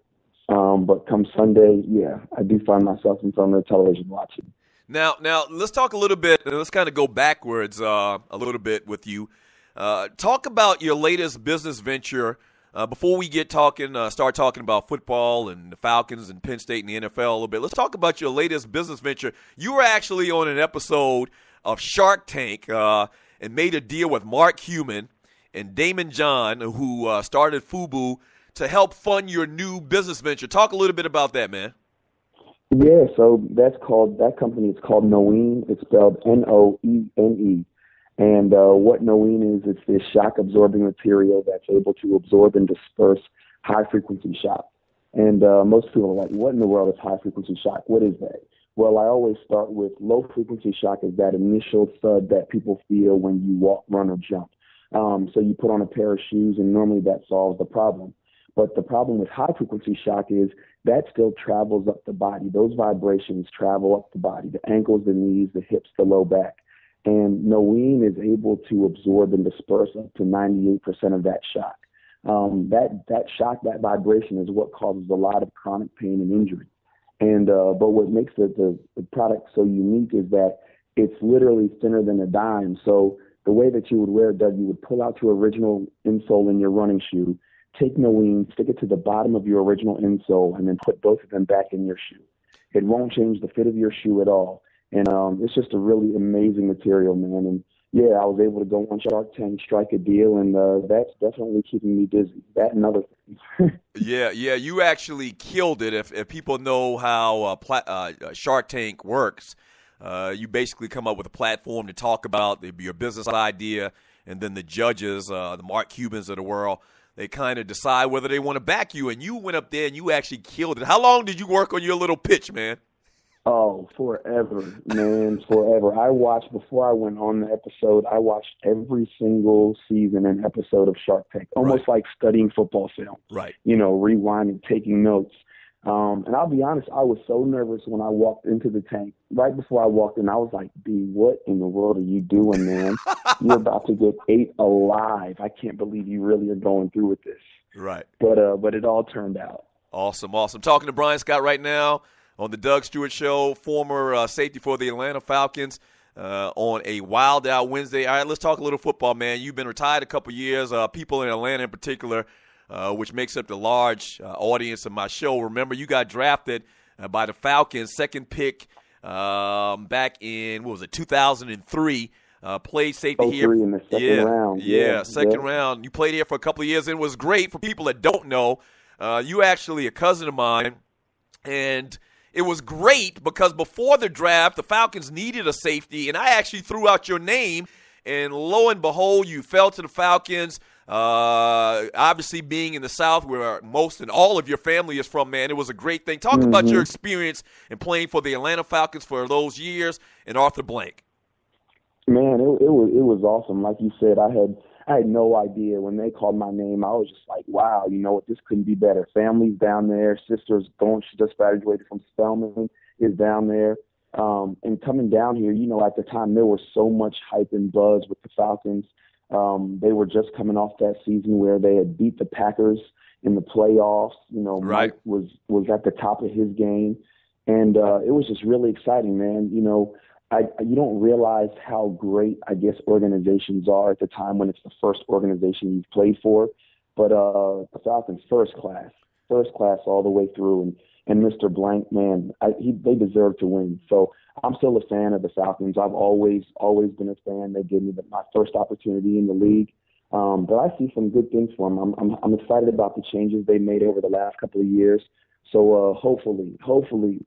But come Sunday, yeah, I do find myself in front of the television watching. Now, let's talk a little bit, and let's kind of go backwards a little bit with you. Talk about your latest business venture before we start talking about football and the Falcons and Penn State and the NFL a little bit. Let's talk about your latest business venture. You were actually on an episode of Shark Tank and made a deal with Mark Cuban and Damon John, who started FUBU, to help fund your new business venture. Talk a little bit about that, man. Yeah, so that company is called nothin. It's spelled Noene. And what nothin is, it's this shock-absorbing material that's able to absorb and disperse high-frequency shock. And most people are like, what in the world is high-frequency shock? What is that? Well, I always start with low-frequency shock is that initial thud that people feel when you walk, run, or jump. So you put on a pair of shoes, and normally that solves the problem. But the problem with high-frequency shock is that still travels up the body. Those vibrations travel up the body, the ankles, the knees, the hips, the low back. And nothin is able to absorb and disperse up to 98% of that shock. That shock, that vibration is what causes a lot of chronic pain and injury. And but what makes the product so unique is that it's literally thinner than a dime. So the way that you would wear it, Doug, you would pull out your original insole in your running shoe, take nothin, stick it to the bottom of your original insole, and then put both of them back in your shoe. It won't change the fit of your shoe at all. And it's just a really amazing material, man. And, yeah, I was able to go on Shark Tank, strike a deal, and that's definitely keeping me busy. That and other things. Yeah, you actually killed it. If people know how Shark Tank works, you basically come up with a platform to talk about your business idea, and then the judges, the Mark Cubans of the world, they kind of decide whether they want to back you. And you went up there and you actually killed it. How long did you work on your little pitch, man? Oh, forever, man, forever. Before I went on the episode, I watched every single season and episode of Shark Tank, almost like studying football film. Right. Rewinding, taking notes. And I'll be honest, I was so nervous when I walked into the tank. Right before I walked in, I was like, B, what in the world are you doing, man? You're about to get ate alive. I can't believe you really are going through with this. Right. But it all turned out. Awesome. Talking to Brian Scott right now on the Doug Stewart Show, former safety for the Atlanta Falcons, on a Wild Out Wednesday. All right, let's talk a little football, man. You've been retired a couple years. People in Atlanta in particular, which makes up the large audience of my show. Remember, you got drafted by the Falcons, second pick back in, 2003. Played safety here. In the second round. Yeah, second round. You played here for a couple of years, and it was great. For people that don't know, you actually a cousin of mine, and it was great because before the draft, the Falcons needed a safety, and I actually threw out your name, and lo and behold, you fell to the Falcons. Obviously, being in the South, where most and all of your family is from, man, it was a great thing. Talk about your experience in playing for the Atlanta Falcons for those years and Arthur Blank. Man, it was awesome. Like you said, I had no idea. When they called my name, I was just like, wow, this couldn't be better. Family's down there, sister's she just graduated from Spelman. is down there. And coming down here, at the time there was so much hype and buzz with the Falcons. They were just coming off that season where they had beat the Packers in the playoffs. Right. Mike was at the top of his game. And it was just really exciting, man. You don't realize how great, I guess, organizations are at the time when it's the first organization you've played for. But the Falcons, first class all the way through. And Mr. Blank, man, they deserve to win. So I'm still a fan of the Falcons. I've always been a fan. They gave me my first opportunity in the league. But I see some good things for them. I'm excited about the changes they made over the last couple of years. So hopefully,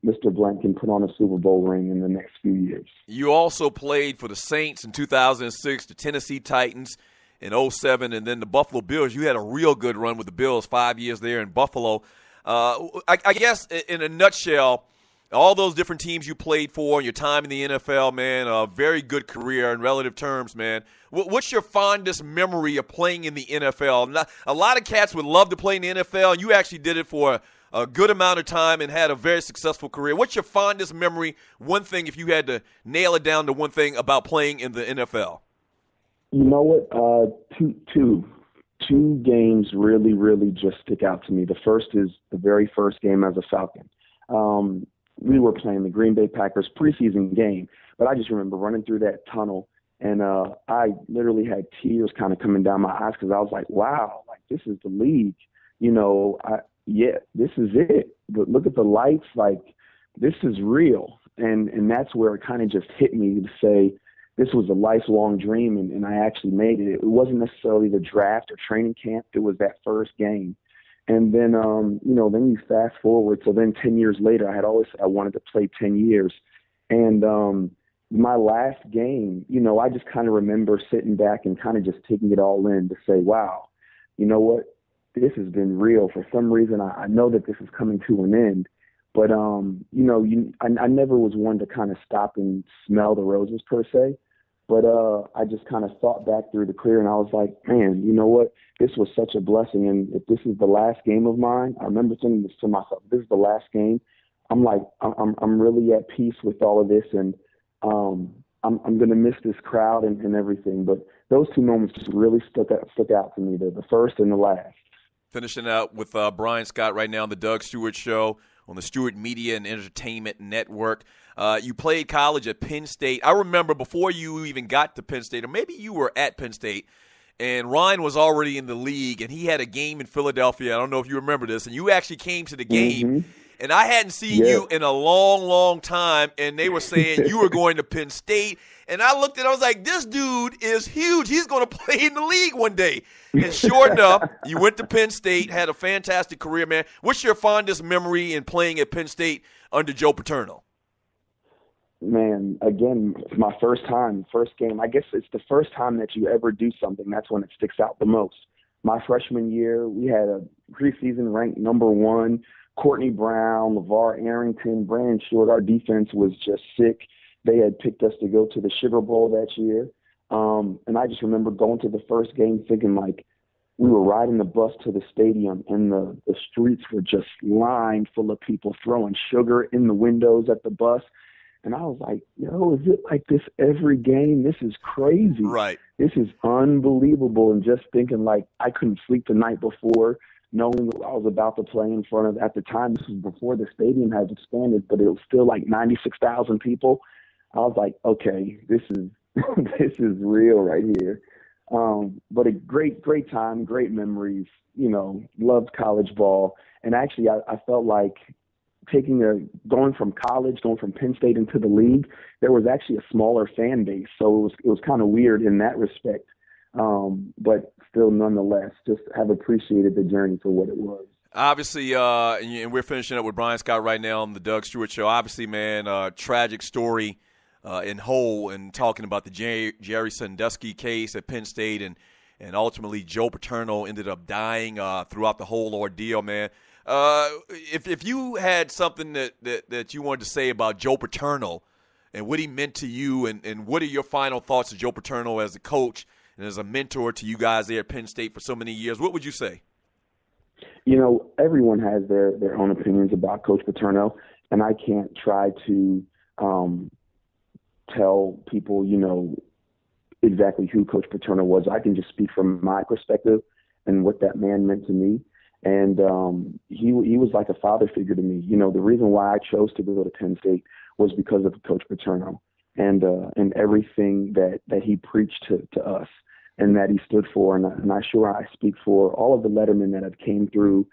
Mr. Blank can put on a Super Bowl ring in the next few years. You also played for the Saints in 2006, the Tennessee Titans in 2007, and then the Buffalo Bills. You had a real good run with the Bills, 5 years there in Buffalo. I guess in a nutshell, all those different teams you played for and your time in the NFL, man, a very good career in relative terms, man. What's your fondest memory of playing in the NFL? A lot of cats would love to play in the NFL, and you actually did it for a good amount of time and had a very successful career. What's your fondest memory, one thing, if you had to nail it down to one thing about playing in the NFL? You know what? Two games really, really just stick out to me. The first is the very first game as a Falcon. We were playing the Green Bay Packers preseason game, but I just remember running through that tunnel, and I literally had tears kind of coming down my eyes because I was like, wow, like this is the league. This is it. But look at the lights, like this is real. And that's where it kind of just hit me to say this was a lifelong dream, and I actually made it. It wasn't necessarily the draft or training camp. It was that first game. And then, then you fast forward. So then 10 years later, I wanted to play 10 years. And my last game, I just kind of remember sitting back and kind of just taking it all in to say, wow, you know what? This has been real. For some reason, I know that this is coming to an end. But, I never was one to kind of stop and smell the roses per se. But I just kind of thought back through the career, and I was like, man, you know what? This was such a blessing. And if this is the last game of mine, I remember thinking this to myself, this is the last game. I'm like, I'm really at peace with all of this. And I'm going to miss this crowd and everything. But those two moments just really stuck out to me, the first and the last. Finishing out with Brian Scott right now on the Doug Stewart Show on the Stewart Media and Entertainment Network. You played college at Penn State. I remember before you even got to Penn State, or maybe you were at Penn State, and Ryan was already in the league, and he had a game in Philadelphia. I don't know if you remember this, and you actually came to the game. Mm-hmm. And I hadn't seen you in a long, long time, and they were saying you were going to Penn State. And I looked at it, I was like, this dude is huge. He's going to play in the league one day. And sure enough, you went to Penn State, had a fantastic career, man. What's your fondest memory in playing at Penn State under Joe Paterno? Man, again, my first game. I guess it's the first time that you ever do something. That's when it sticks out the most. My freshman year, we had a preseason ranked number 1. Courtney Brown, LeVar Arrington, Brandon Short. Our defense was just sick. They had picked us to go to the Sugar Bowl that year. And I just remember going to the first game thinking, like, we were riding the bus to the stadium, and the streets were just lined full of people throwing sugar in the windows at the bus. And I was like, yo, is it like this every game? This is crazy. Right. This is unbelievable. And just thinking, like, I couldn't sleep the night before, knowing that I was about to play in front of, at the time, this was before the stadium had expanded, but it was still like 96,000 people. I was like, okay, this is this is real right here. But a great time, great memories, loved college ball. And actually, I felt like going from Penn State into the league, there was actually a smaller fan base. So it was kind of weird in that respect. But still, nonetheless, just have appreciated the journey for what it was. Obviously, and we're finishing up with Brian Scott right now on the Doug Stewart Show. Obviously, man, tragic story in whole, and talking about the Jerry Sandusky case at Penn State, and ultimately Joe Paterno ended up dying throughout the whole ordeal, man. If you had something that you wanted to say about Joe Paterno and what he meant to you, and what are your final thoughts of Joe Paterno as a coach and as a mentor to you guys there at Penn State for so many years, what would you say? Everyone has their own opinions about Coach Paterno. and I can't try to tell people, exactly who Coach Paterno was. I can just speak from my perspective and what that man meant to me. And he was like a father figure to me. The reason why I chose to go to Penn State was because of Coach Paterno and everything that he preached to us and that he stood for. And I speak for all of the lettermen that have came through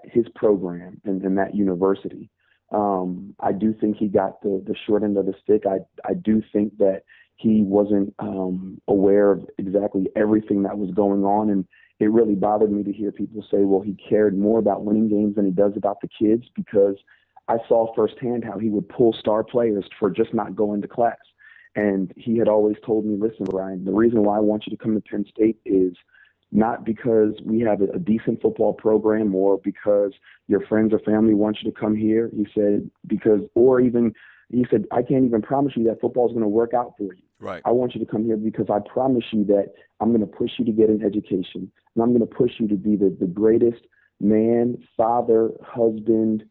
his program and that university. I do think he got the short end of the stick. I do think that he wasn't aware of exactly everything that was going on. And it really bothered me to hear people say, well, he cared more about winning games than he does about the kids, because I saw firsthand how he would pull star players for just not going to class. And he had always told me, listen, Ryan, the reason why I want you to come to Penn State is not because we have a decent football program or because your friends or family want you to come here. He said, I can't even promise you that football is going to work out for you. Right. I want you to come here because I promise you that I'm going to push you to get an education, and I'm going to push you to be the greatest man, father, husband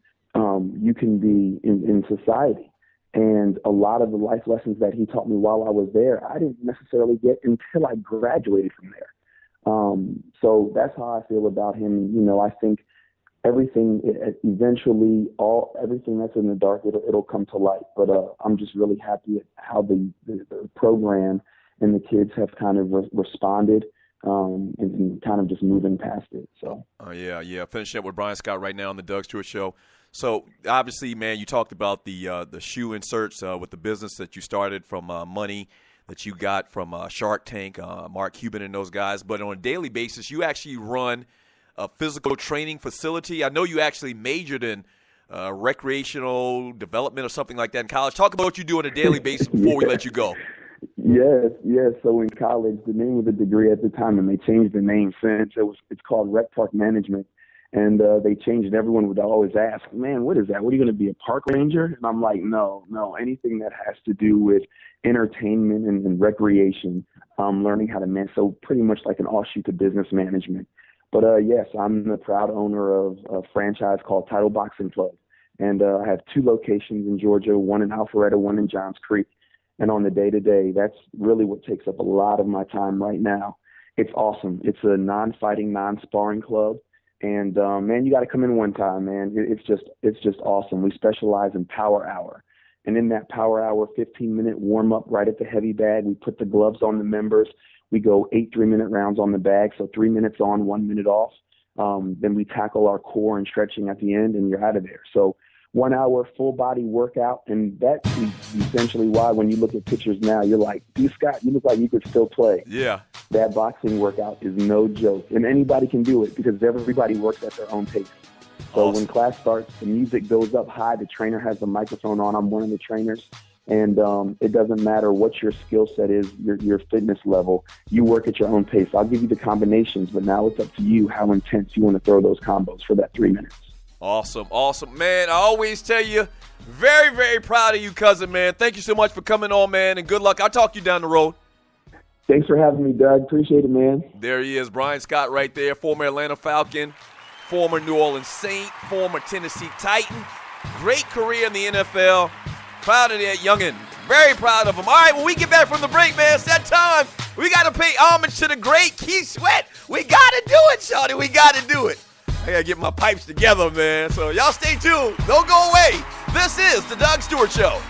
you can be in society. And a lot of the life lessons that he taught me while I was there, I didn't necessarily get until I graduated from there. So that's how I feel about him. I think everything eventually, everything that's in the dark, it'll come to light. But I'm just really happy at how the program and the kids have kind of responded and kind of just moving past it. So. Yeah. Finishing up with Brian Scott right now on the Doug Stewart Show. So obviously, man, you talked about the shoe inserts with the business that you started from money that you got from Shark Tank, Mark Cuban and those guys. But on a daily basis, you actually run a physical training facility. I know you actually majored in recreational development or something like that in college. Talk about what you do on a daily basis before we let you go. Yes. So in college, the name of the degree at the time, and they changed the name since, it's called Rec Park Management. And they changed it. Everyone would always ask, man, what is that? What are you going to be, a park ranger? And I'm like, no, anything that has to do with entertainment and recreation, learning how to manage. So pretty much like an offshoot to business management. But yes, I'm the proud owner of a franchise called Title Boxing Club. And I have 2 locations in Georgia, one in Alpharetta, one in Johns Creek. And on the day-to-day, that's really what takes up a lot of my time right now. It's awesome. It's a non-fighting, non-sparring club. And, man, you got to come in one time, man. It's just awesome. We specialize in power hour. And in that power hour, 15-minute warm-up right at the heavy bag, we put the gloves on the members. We go 8 3-minute rounds on the bag, so 3 minutes on, 1 minute off. Then we tackle our core and stretching at the end, and you're out of there. So 1 hour full-body workout, and that's essentially why when you look at pictures now, you're like, Scott, you look like you could still play. Yeah. That boxing workout is no joke, and anybody can do it because everybody works at their own pace. So When class starts, the music goes up high, the trainer has the microphone on. I'm one of the trainers, and it doesn't matter what your skill set is, your fitness level. You work at your own pace. I'll give you the combinations, but now it's up to you how intense you want to throw those combos for that 3 minutes. Awesome. Man, I always tell you, very, very proud of you, cousin, man. Thank you so much for coming on, man, and good luck. I'll talk to you down the road. Thanks for having me, Doug. Appreciate it, man. There he is, Brian Scott right there, former Atlanta Falcon, former New Orleans Saint, former Tennessee Titan. Great career in the NFL. Proud of that youngin'. Very proud of him. All right, when we get back from the break, man, it's that time. We got to pay homage to the great Keith Sweats. We got to do it, shawty. We got to do it. I got to get my pipes together, man. So y'all stay tuned. Don't go away. This is the Doug Stewart Show.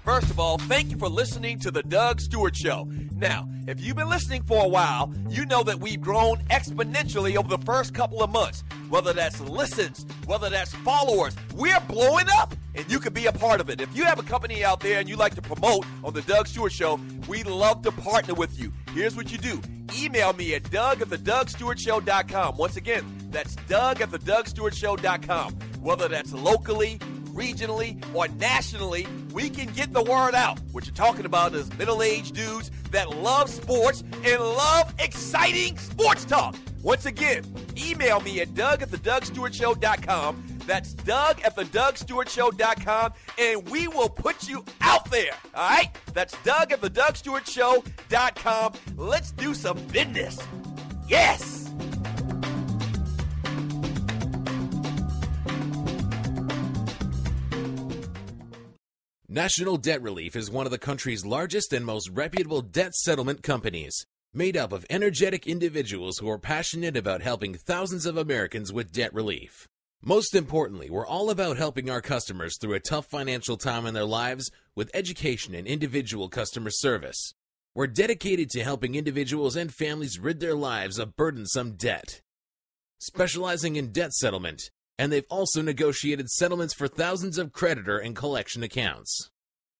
First of all, thank you for listening to the Doug Stewart Show. Now, if you've been listening for a while, you know that we've grown exponentially over the first couple of months. Whether that's listens, whether that's followers, we're blowing up, and you can be a part of it. If you have a company out there and you like to promote on the Doug Stewart Show, we'd love to partner with you. Here's what you do. Email me at doug@thedougstewartshow.com. Once again, that's doug@thedougstewartshow.com. Whether that's locally, regionally, or nationally, we can get the word out. What you're talking about is middle-aged dudes that love sports and love exciting sports talk. Once again, email me at doug@thedougstewartshow.com. That's doug@thedougstewartshow.com, and we will put you out there. All right? That's doug@thedougstewartshow.com. Let's do some business. Yes! National Debt Relief is one of the country's largest and most reputable debt settlement companies, made up of energetic individuals who are passionate about helping thousands of Americans with debt relief. Most importantly, we're all about helping our customers through a tough financial time in their lives with education and individual customer service. We're dedicated to helping individuals and families rid their lives of burdensome debt. Specializing in debt settlement, and they've also negotiated settlements for thousands of creditor and collection accounts.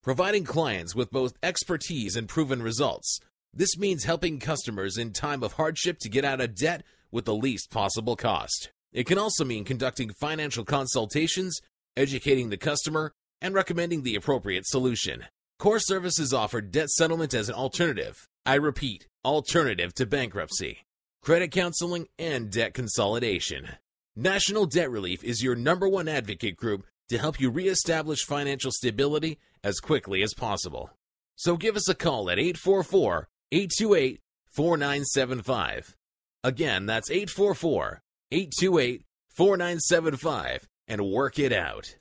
Providing clients with both expertise and proven results, this means helping customers in time of hardship to get out of debt with the least possible cost. It can also mean conducting financial consultations, educating the customer, and recommending the appropriate solution. Core Services offer debt settlement as an alternative. I repeat, alternative to bankruptcy, credit counseling, and debt consolidation. National Debt Relief is your #1 advocate group to help you reestablish financial stability as quickly as possible. So give us a call at 844-828-4975. Again, that's 844-828-4975, and work it out.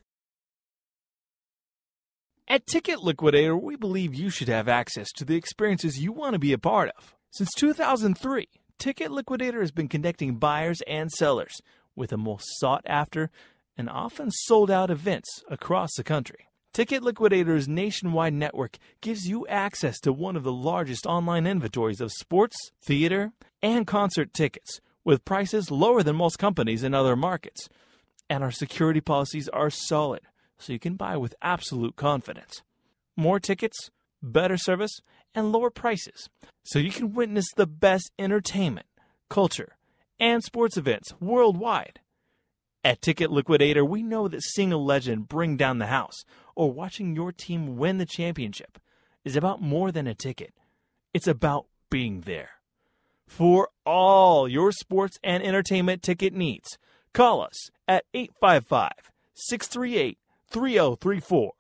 At Ticket Liquidator, we believe you should have access to the experiences you want to be a part of. Since 2003, Ticket Liquidator has been connecting buyers and sellers with the most sought-after and often sold-out events across the country. Ticket Liquidator's nationwide network gives you access to one of the largest online inventories of sports, theater, and concert tickets, with prices lower than most companies in other markets. And our security policies are solid, so you can buy with absolute confidence. More tickets, better service, and lower prices, so you can witness the best entertainment, culture, and sports events worldwide. At Ticket Liquidator, we know that seeing a legend bring down the house or watching your team win the championship is about more than a ticket. It's about being there. For all your sports and entertainment ticket needs, call us at 855-638-3034.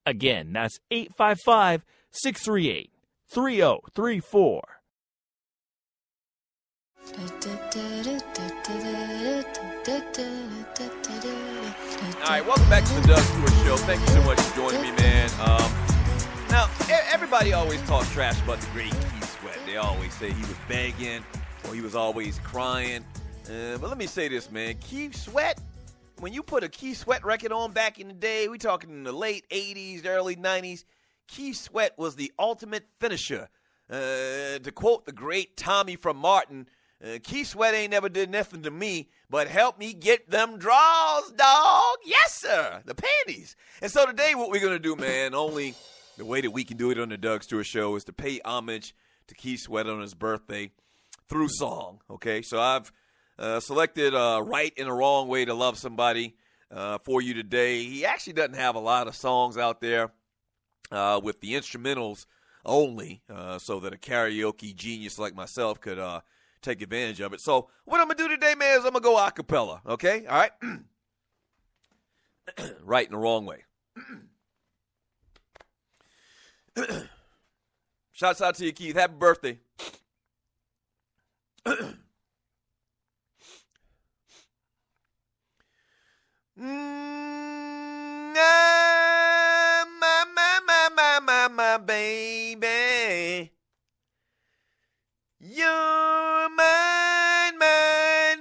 Again, that's 855-638-3034. All right, welcome back to the Doug Stewart Show. Thank you so much for joining me, man. Now, everybody always talks trash about the great Keith Sweat. They always say he was begging or he was always crying. But let me say this, man. Keith Sweat, when you put a Keith Sweat record on back in the day, we talking in the late 80s, early 90s, Keith Sweat was the ultimate finisher. To quote the great Tommy from Martin, Keith Sweat ain't never did nothing to me but help me get them draws, dog. Yes, sir. The panties. And so today what we're going to do, man, only the way that we can do it on the Doug Stewart Show is to pay homage to Keith Sweat on his birthday through song, okay? So I've selected Right and a Wrong Way to Love Somebody for you today. He actually doesn't have a lot of songs out there with the instrumentals only, so that a karaoke genius like myself could take advantage of it. So what I'm going to do today, man, is I'm going to go a cappella, okay? All right? Right and the Wrong Way. Shouts out to you, Keith. Happy birthday. My baby, you're mine, mine.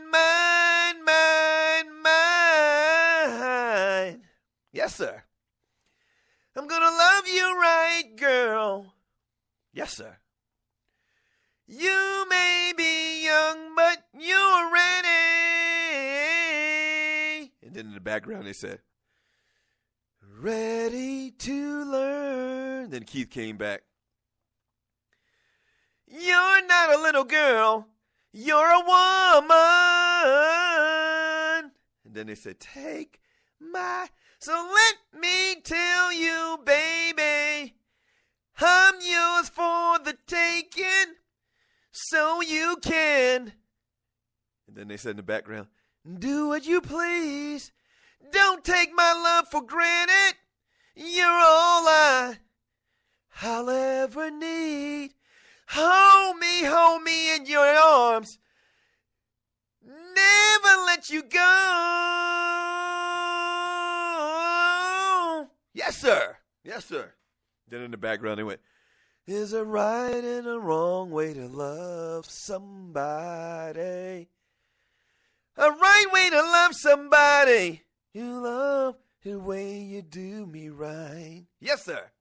Yes, sir. I'm gonna love you right, girl. Yes, sir. You may be young, but you're ready. And then in the background they said, ready to learn. Then Keith came back. You're not a little girl. You're a woman. And then they said, take my... So let me tell you, baby, I'm yours for the taking, so you can. And then they said in the background, do what you please. Don't take my love for granted. You're all I'll ever need. Hold me in your arms. let you go. Yes, sir. Yes, sir. Then in the background, they went, there's a right and a wrong way to love somebody. A right way to love somebody. You love the way you do me right. Yes, sir.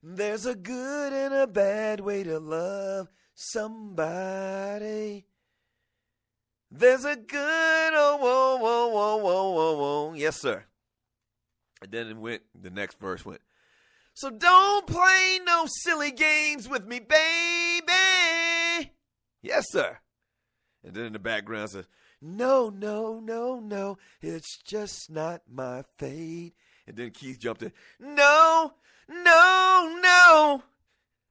There's a good and a bad way to love somebody. There's a good, oh, whoa, whoa, whoa, whoa, whoa, whoa. Yes, sir. And then it went, the next verse went, so don't play no silly games with me, baby. Yes, sir. And then in the background says, no, no, no, no, it's just not my fate. And then Keith jumped in, no, no, no,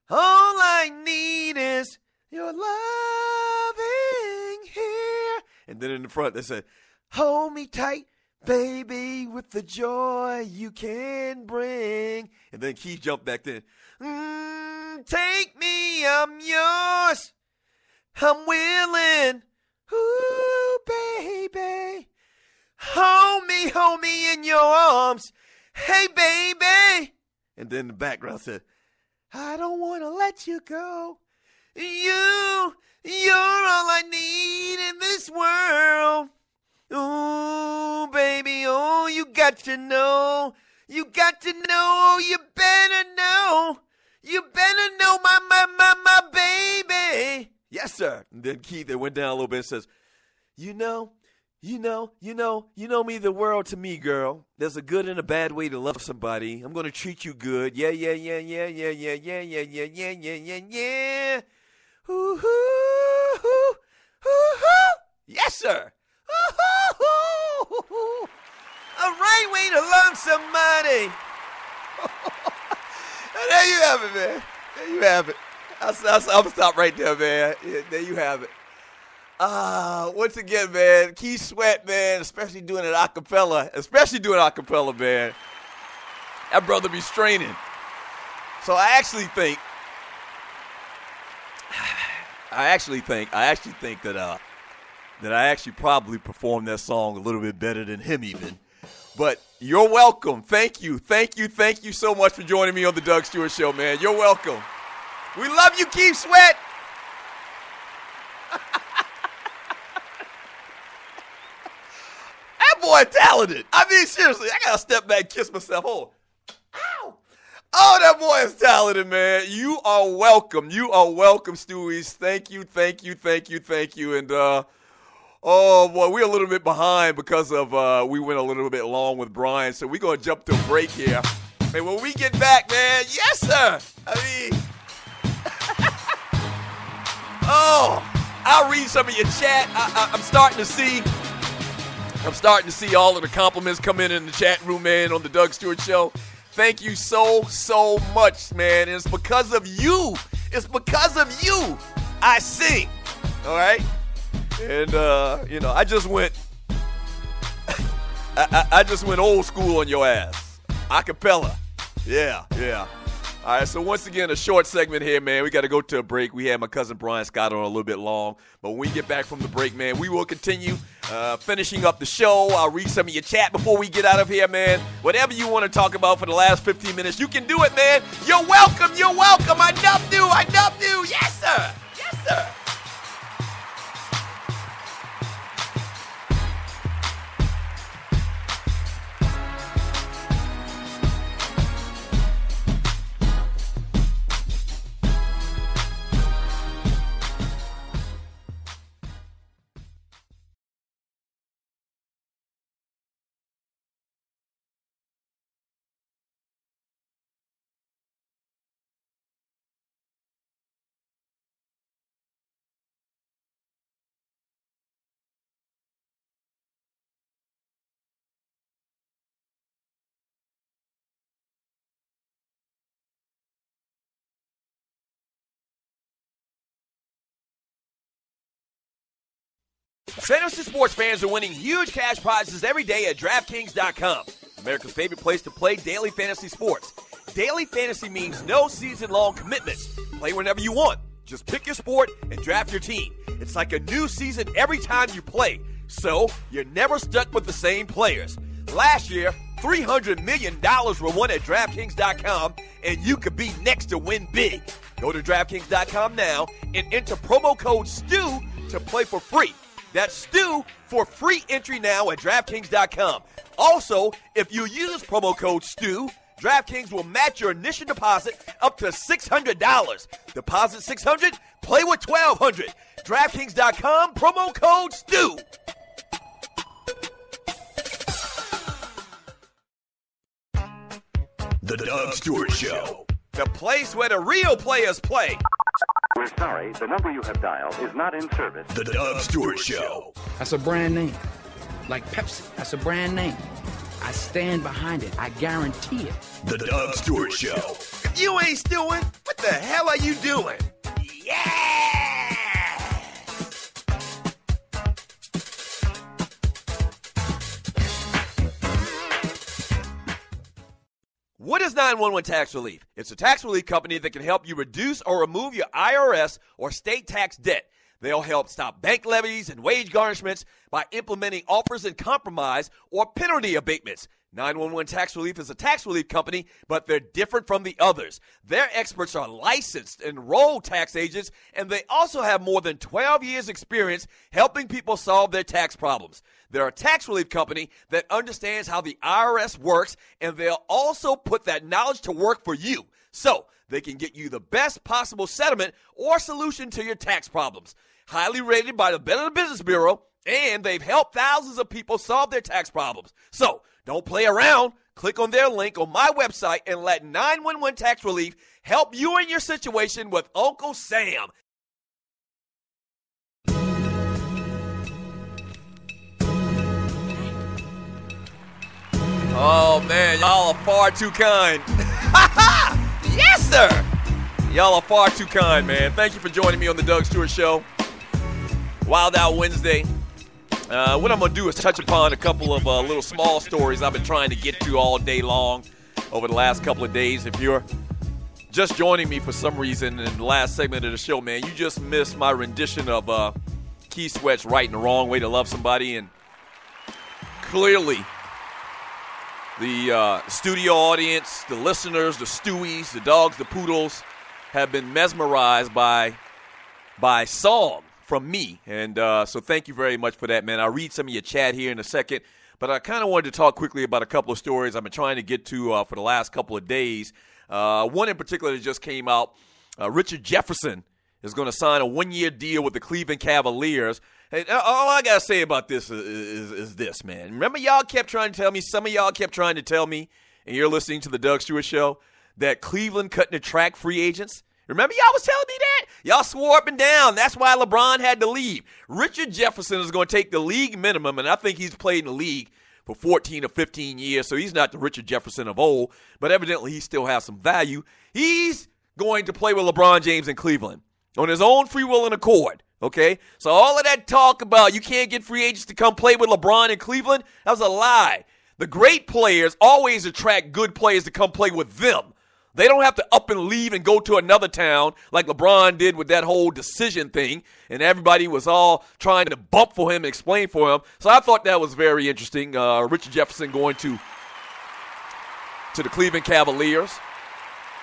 all I need is your loving here. And then in the front they said, hold me tight, baby, with the joy you can bring. And then Keith jumped back in, take me, I'm yours, I'm willing. Ooh, baby, hold me in your arms. Hey, baby. And then the background said, I don't want to let you go. You're all I need in this world. Ooh, baby, oh, you got to know. You got to know, you better know. You better know my baby. Yes, sir. And then Keith, it went down a little bit and says, you know me the world to me, girl. There's a good and a bad way to love somebody. I'm going to treat you good. Yeah. Ooh, ooh, ooh, ooh. Yes, sir. Ooh, ooh. A right way to love somebody. There you have it, man. There you have it. I'm going to stop right there, man. Yeah, there you have it. Once again, man, Keith Sweat, man, especially doing it a cappella, man. That brother be straining. So I actually think that I actually probably performed that song a little bit better than him even. But you're welcome. Thank you so much for joining me on the Doug Stewart Show, man. You're welcome. We love you, Keith Sweat. That boy talented. I mean, seriously, I got to step back and kiss myself. Oh, ow. Oh, that boy is talented, man. You are welcome. Stewies. Thank you. And, oh, boy, we're a little bit behind because of we went a little bit long with Brian, so we're going to jump to a break here. And when we get back, man, yes, sir. I mean, oh, I'll read some of your chat. I'm starting to see all of the compliments come in the chat room, man, on the Doug Stewart Show. Thank you so much, man. And it's because of you. I sing. All right? And, I just went old school on your ass. Acapella. Yeah. All right, so once again, a short segment here, man. We got to go to a break. We had my cousin Brian Scott on a little bit long. But when we get back from the break, man, we will continue finishing up the show. I'll read some of your chat before we get out of here, man. Whatever you want to talk about for the last 15 minutes, you can do it, man. You're welcome. I love you. Yes, sir. Fantasy sports fans are winning huge cash prizes every day at DraftKings.com. America's favorite place to play daily fantasy sports. Daily fantasy means no season-long commitments. Play whenever you want. Just pick your sport and draft your team. It's like a new season every time you play. So you're never stuck with the same players. Last year, $300 million were won at DraftKings.com, and you could be next to win big. Go to DraftKings.com now and enter promo code STU to play for free. That's STU for free entry now at DraftKings.com. Also, if you use promo code STU, DraftKings will match your initial deposit up to $600. Deposit $600, play with $1,200. DraftKings.com, promo code STU. The Doug Stewart Show. The place where the real players play. We're sorry, the number you have dialed is not in service. The Doug Stewart Show. That's a brand name. Like Pepsi, that's a brand name. I stand behind it. I guarantee it. The Doug Stewart Show. If you ain't stewing, what the hell are you doing? Yeah! What is 911 Tax Relief? It's a tax relief company that can help you reduce or remove your IRS or state tax debt. They'll help stop bank levies and wage garnishments by implementing offers in compromise or penalty abatements. 911 Tax Relief is a tax relief company, but they're different from the others. Their experts are licensed, enrolled tax agents, and they also have more than 12 years' experience helping people solve their tax problems. They're a tax relief company that understands how the IRS works, and they'll also put that knowledge to work for you, so they can get you the best possible settlement or solution to your tax problems. Highly rated by the Better Business Bureau, and they've helped thousands of people solve their tax problems. So, don't play around. Click on their link on my website and let 911 Tax Relief help you in your situation with Uncle Sam. Oh, man, y'all are far too kind. Yes, sir. Y'all are far too kind, man. Thank you for joining me on the Doug Stewart Show. Wild Out Wednesday. What I'm going to do is touch upon a couple of little small stories I've been trying to get to all day long over the last couple of days. If you're just joining me for some reason in the last segment of the show, man, you just missed my rendition of Keith Sweats' Right and the Wrong Way to Love Somebody. And clearly, the studio audience, the listeners, the stewies, the dogs, the poodles have been mesmerized by song from me, and so thank you very much for that, man. I'll read some of your chat here in a second, but I kind of wanted to talk quickly about a couple of stories I've been trying to get to for the last couple of days. One in particular that just came out, Richard Jefferson is going to sign a one-year deal with the Cleveland Cavaliers. And all I got to say about this is this, man. Remember y'all kept trying to tell me, some of y'all kept trying to tell me, and you're listening to the Doug Stewart Show, that Cleveland couldn't attract free agents? Remember y'all was telling me that? Y'all swore up and down. That's why LeBron had to leave. Richard Jefferson is going to take the league minimum, and I think he's played in the league for 14 or 15 years, so he's not the Richard Jefferson of old, but evidently he still has some value. He's going to play with LeBron James in Cleveland on his own free will and accord, okay? So all of that talk about you can't get free agents to come play with LeBron in Cleveland, that was a lie. The great players always attract good players to come play with them. They don't have to up and leave and go to another town like LeBron did with that whole decision thing, and everybody was all trying to bump for him and explain for him. So I thought that was very interesting. Richard Jefferson going to the Cleveland Cavaliers.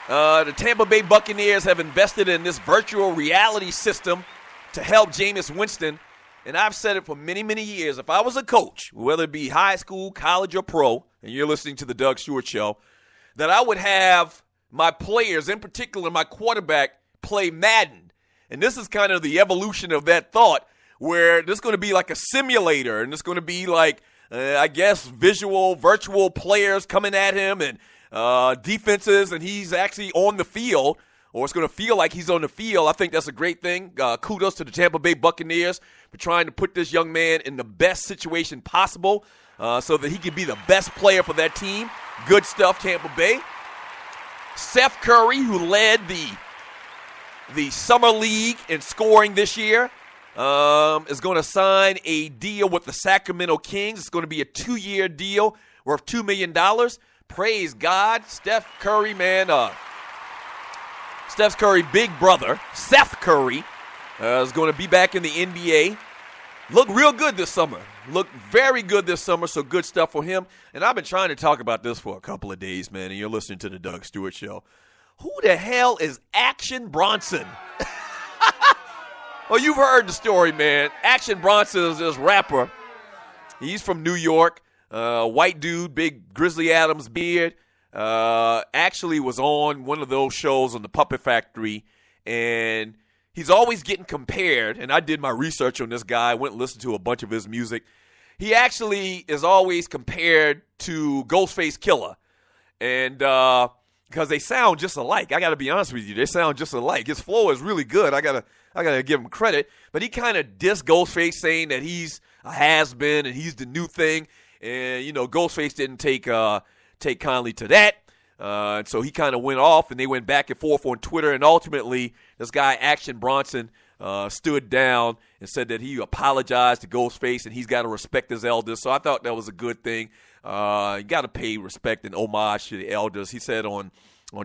The Tampa Bay Buccaneers have invested in this virtual reality system to help Jameis Winston. And I've said it for many, many years. If I was a coach, whether it be high school, college, or pro, and you're listening to the Doug Stewart Show, that I would have my players, in particular my quarterback, play Madden. And this is kind of the evolution of that thought, where this is going to be like a simulator, and it's going to be like, I guess, virtual players coming at him and defenses, and he's actually on the field, or it's going to feel like he's on the field. I think that's a great thing. Kudos to the Tampa Bay Buccaneers for trying to put this young man in the best situation possible so that he can be the best player for that team. Good stuff, Tampa Bay. Steph Curry, who led the Summer League in scoring this year, is going to sign a deal with the Sacramento Kings. It's going to be a 2-year deal worth $2 million. Praise God. Steph Curry, man. Steph Curry, big brother, Seth Curry, is going to be back in the NBA. looked real good this summer. Looked very good this summer, so good stuff for him. And I've been trying to talk about this for a couple of days, man, and you're listening to the Doug Stewart Show. Who the hell is Action Bronson? Well, you've heard the story, man. Action Bronson is this rapper. He's from New York. White dude, big Grizzly Adams beard. Actually was on one of those shows on the Puppet Factory, and he's always getting compared, and I did my research on this guy. I went and listened to a bunch of his music. He actually is always compared to Ghostface Killer, and because they sound just alike. I got to be honest with you. They sound just alike. His flow is really good. I gotta give him credit. But he kind of dissed Ghostface, saying that he's a has-been and he's the new thing. And, you know, Ghostface didn't take kindly to that. And so he kind of went off, and they went back and forth on Twitter. And ultimately, this guy, Action Bronson, stood down and said that he apologized to Ghostface and he's got to respect his elders. So I thought that was a good thing. You got to pay respect and homage to the elders. He said on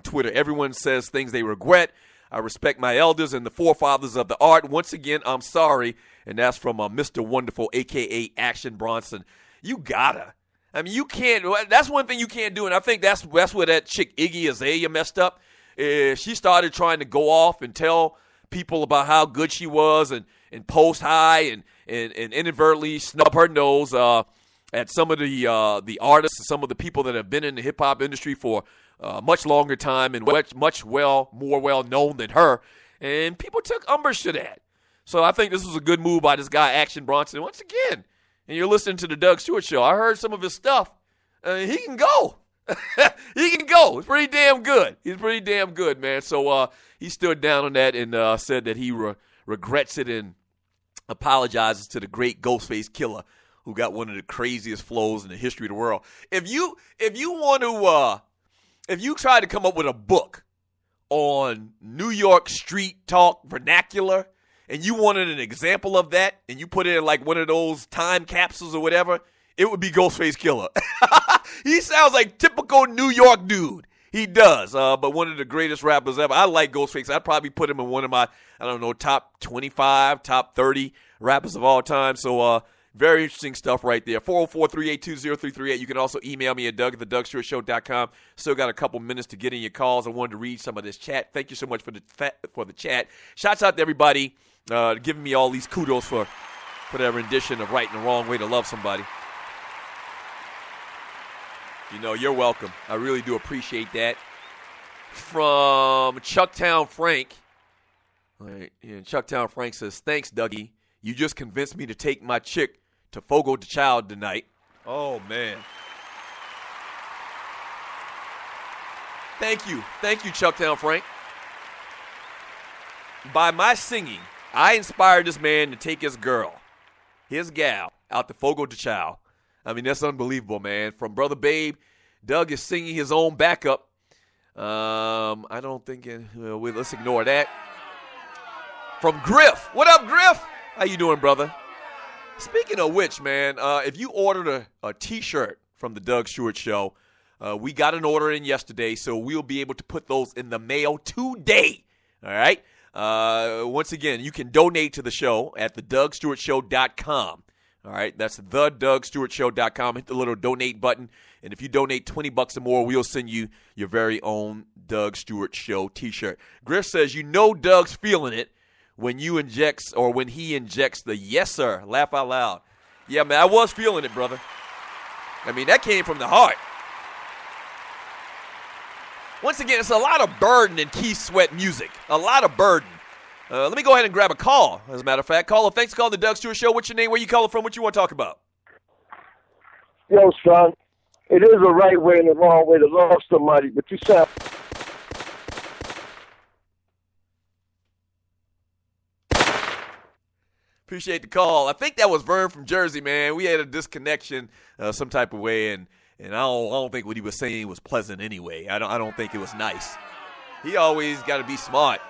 Twitter, everyone says things they regret. I respect my elders and the forefathers of the art. Once again, I'm sorry. And that's from Mr. Wonderful, a.k.a. Action Bronson. You gotta. I mean, you can't. That's one thing you can't do, and I think that's where that chick Iggy Azalea messed up. She started trying to go off and tell people about how good she was and post high and inadvertently snub her nose at some of the artists and some of the people that have been in the hip-hop industry for much longer time and much more well known than her. And people took umbrage to that. So I think this was a good move by this guy, Action Bronson. Once again, and you're listening to the Doug Stewart Show. I heard some of his stuff. He can go. He can go. It's pretty damn good. He's pretty damn good, man. So he stood down on that and said that he regrets it and apologizes to the great Ghostface Killer, who got one of the craziest flows in the history of the world. If you try to come up with a book on New York street talk vernacular, and you wanted an example of that, and you put it in like one of those time capsules or whatever, it would be Ghostface Killer. He sounds like typical New York dude. He does, but one of the greatest rappers ever. I like Ghostface. I'd probably put him in one of my, top 25, top 30 rappers of all time. So very interesting stuff right there. 404-382-0338. You can also email me at Doug@thedougstewartshow.com. Still got a couple minutes to get in your calls. I wanted to read some of this chat. Thank you so much for the chat. Shouts out to everybody giving me all these kudos for their rendition of Right and the Wrong Way to Love Somebody. You know, you're welcome. I really do appreciate that. From Chucktown Frank. All right, yeah, Chucktown Frank says, thanks, Dougie. You just convinced me to take my chick to Fogo de Chao tonight. Oh, man. Thank you. Thank you, Chucktown Frank. By my singing, I inspired this man to take his girl, his gal, out to Fogo de Chao. I mean, that's unbelievable, man. From Brother Babe, Doug is singing his own backup. I don't think let's ignore that. From Griff. What up, Griff? How you doing, brother? Speaking of which, man, if you ordered a T-shirt from the Doug Stewart Show, we got an order in yesterday, so we'll be able to put those in the mail today. All right? Once again, you can donate to the show at thedougstewartshow.com. All right, that's thedougstewartshow.com. Hit the little donate button, and if you donate $20 or more, we'll send you your very own Doug Stewart Show T-shirt. Griff says, Doug's feeling it when he injects the yes, sir. Laugh out loud. Yeah, man, I was feeling it, brother. I mean, that came from the heart. Once again, it's a lot of burden in Keith Sweat music. A lot of burden. Let me go ahead and grab a call, as a matter of fact. Caller, thanks for calling the Doug Stewart Show. What's your name? Where you calling from? What you want to talk about? Yo, son, it is a right way and a wrong way to love somebody, but you sound... Appreciate the call. I think that was Vern from Jersey, man. We had a disconnection some type of way, and I don't think what he was saying was pleasant anyway. I don't think it was nice. He always got to be smart.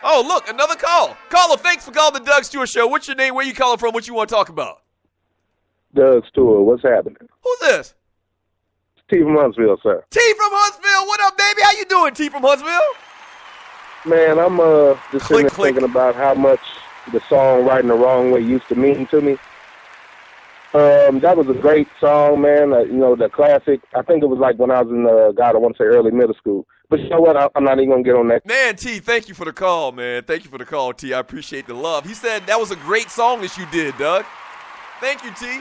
Oh, look, another call. Caller, thanks for calling the Doug Stewart Show. What's your name? Where you calling from? What you want to talk about? Doug Stewart, what's happening? Who's this? It's T from Huntsville, sir. T from Huntsville. What up, baby? How you doing, T from Huntsville? Man, I'm just thinking about how much the song "Right and the Wrong Way" used to mean to me. That was a great song, man. The classic. I think it was like when I was in, I want to say early middle school. But you know what? I'm not even going to get on that. Man, T, thank you for the call, man. Thank you for the call, T. I appreciate the love. He said that was a great song that you did, Doug. Thank you, T.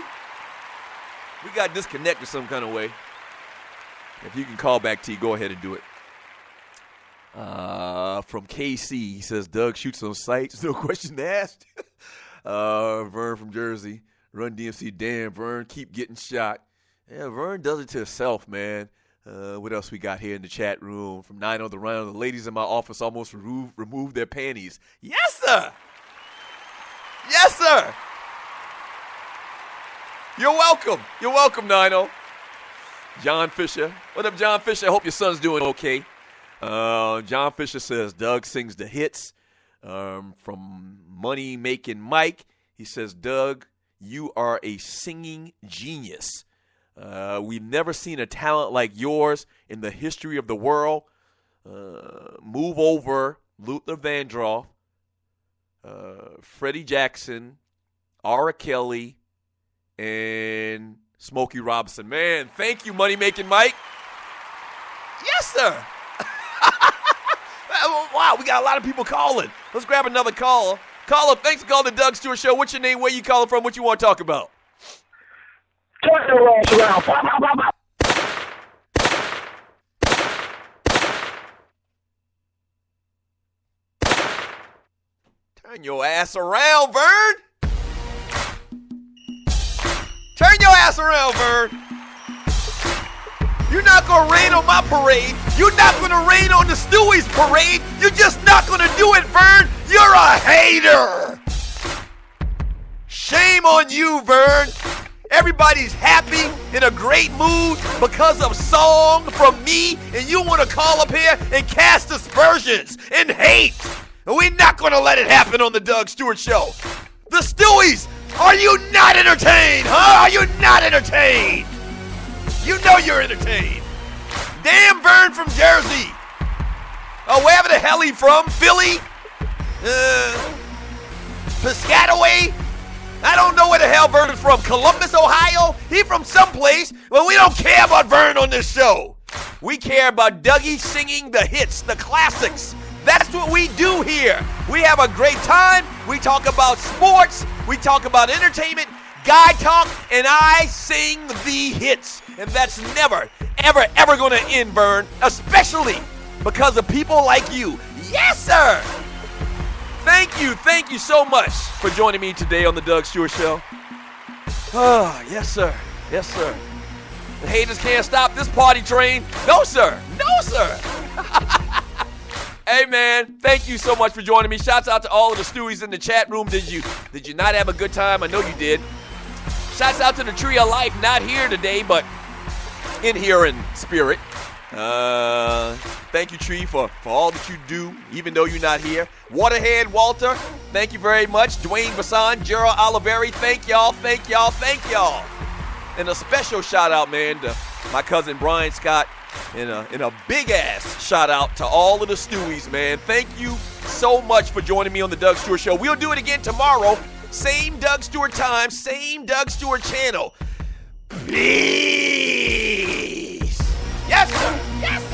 We got disconnected some kind of way. If you can call back, T, go ahead and do it. From KC, he says, Doug shoots on sights. No question asked. Vern from Jersey. Run DMC, damn, Vern, keep getting shot. Yeah, Vern does it to himself, man. What else we got here in the chat room? From 90 the round, the ladies in my office almost removed their panties. Yes, sir. Yes, sir. You're welcome. You're welcome, 90. John Fisher. What up, John Fisher? I hope your son's doing okay. John Fisher says, Doug sings the hits. From Money Making Mike, he says, Doug, you are a singing genius. We've never seen a talent like yours in the history of the world. Move Over, Luther Vandross, Freddie Jackson, R. Kelly, and Smokey Robinson. Man, thank you, Money Making Mike. Yes, sir. Wow, we got a lot of people calling. Let's grab another caller. Caller, thanks for calling the Doug Stewart Show. What's your name? Where you calling from? What you want to talk about? Turn your ass around. Turn your ass around, Vern. Turn your ass around, Vern. You're not going to rain on my parade. You're not going to rain on the Stewie's parade. You're just not going to do it, Vern. You're a hater. Shame on you, Vern. Everybody's happy, in a great mood because of song from me, and you want to call up here and cast aspersions and hate. And we're not going to let it happen on the Doug Stewart Show. The Stewies, are you not entertained, huh? Are you not entertained? You know you're entertained. Damn Vern from Jersey. Oh, wherever the hell he from, Philly, Piscataway. I don't know where the hell Vern is from. Columbus, Ohio? He from someplace. Well, we don't care about Vern on this show. We care about Dougie singing the hits, the classics. That's what we do here. We have a great time. We talk about sports. We talk about entertainment, guy talk, and I sing the hits. And that's never, ever, ever going to end, Vern, especially because of people like you. Yes, sir. Thank you so much for joining me today on the Doug Stewart Show. Oh, yes, sir. Yes, sir. The haters can't stop this party train. No, sir. No, sir. Hey, man, thank you so much for joining me. Shouts out to all of the Stewies in the chat room. Did you not have a good time? I know you did. Shouts out to the Tree of Life, not here today, but in here in spirit. Thank you, Tree, for all that you do, even though you're not here. Waterhead Walter, thank you very much. Dwayne Bassan, Gerald Oliveri, thank y'all. And a special shout out, man, to my cousin Brian Scott, and a big ass shout out to all of the Stewies, man. Thank you so much for joining me on the Doug Stewart Show. We'll do it again tomorrow. Same Doug Stewart time, same Doug Stewart channel. Peace. Yes, sir. Yes, sir.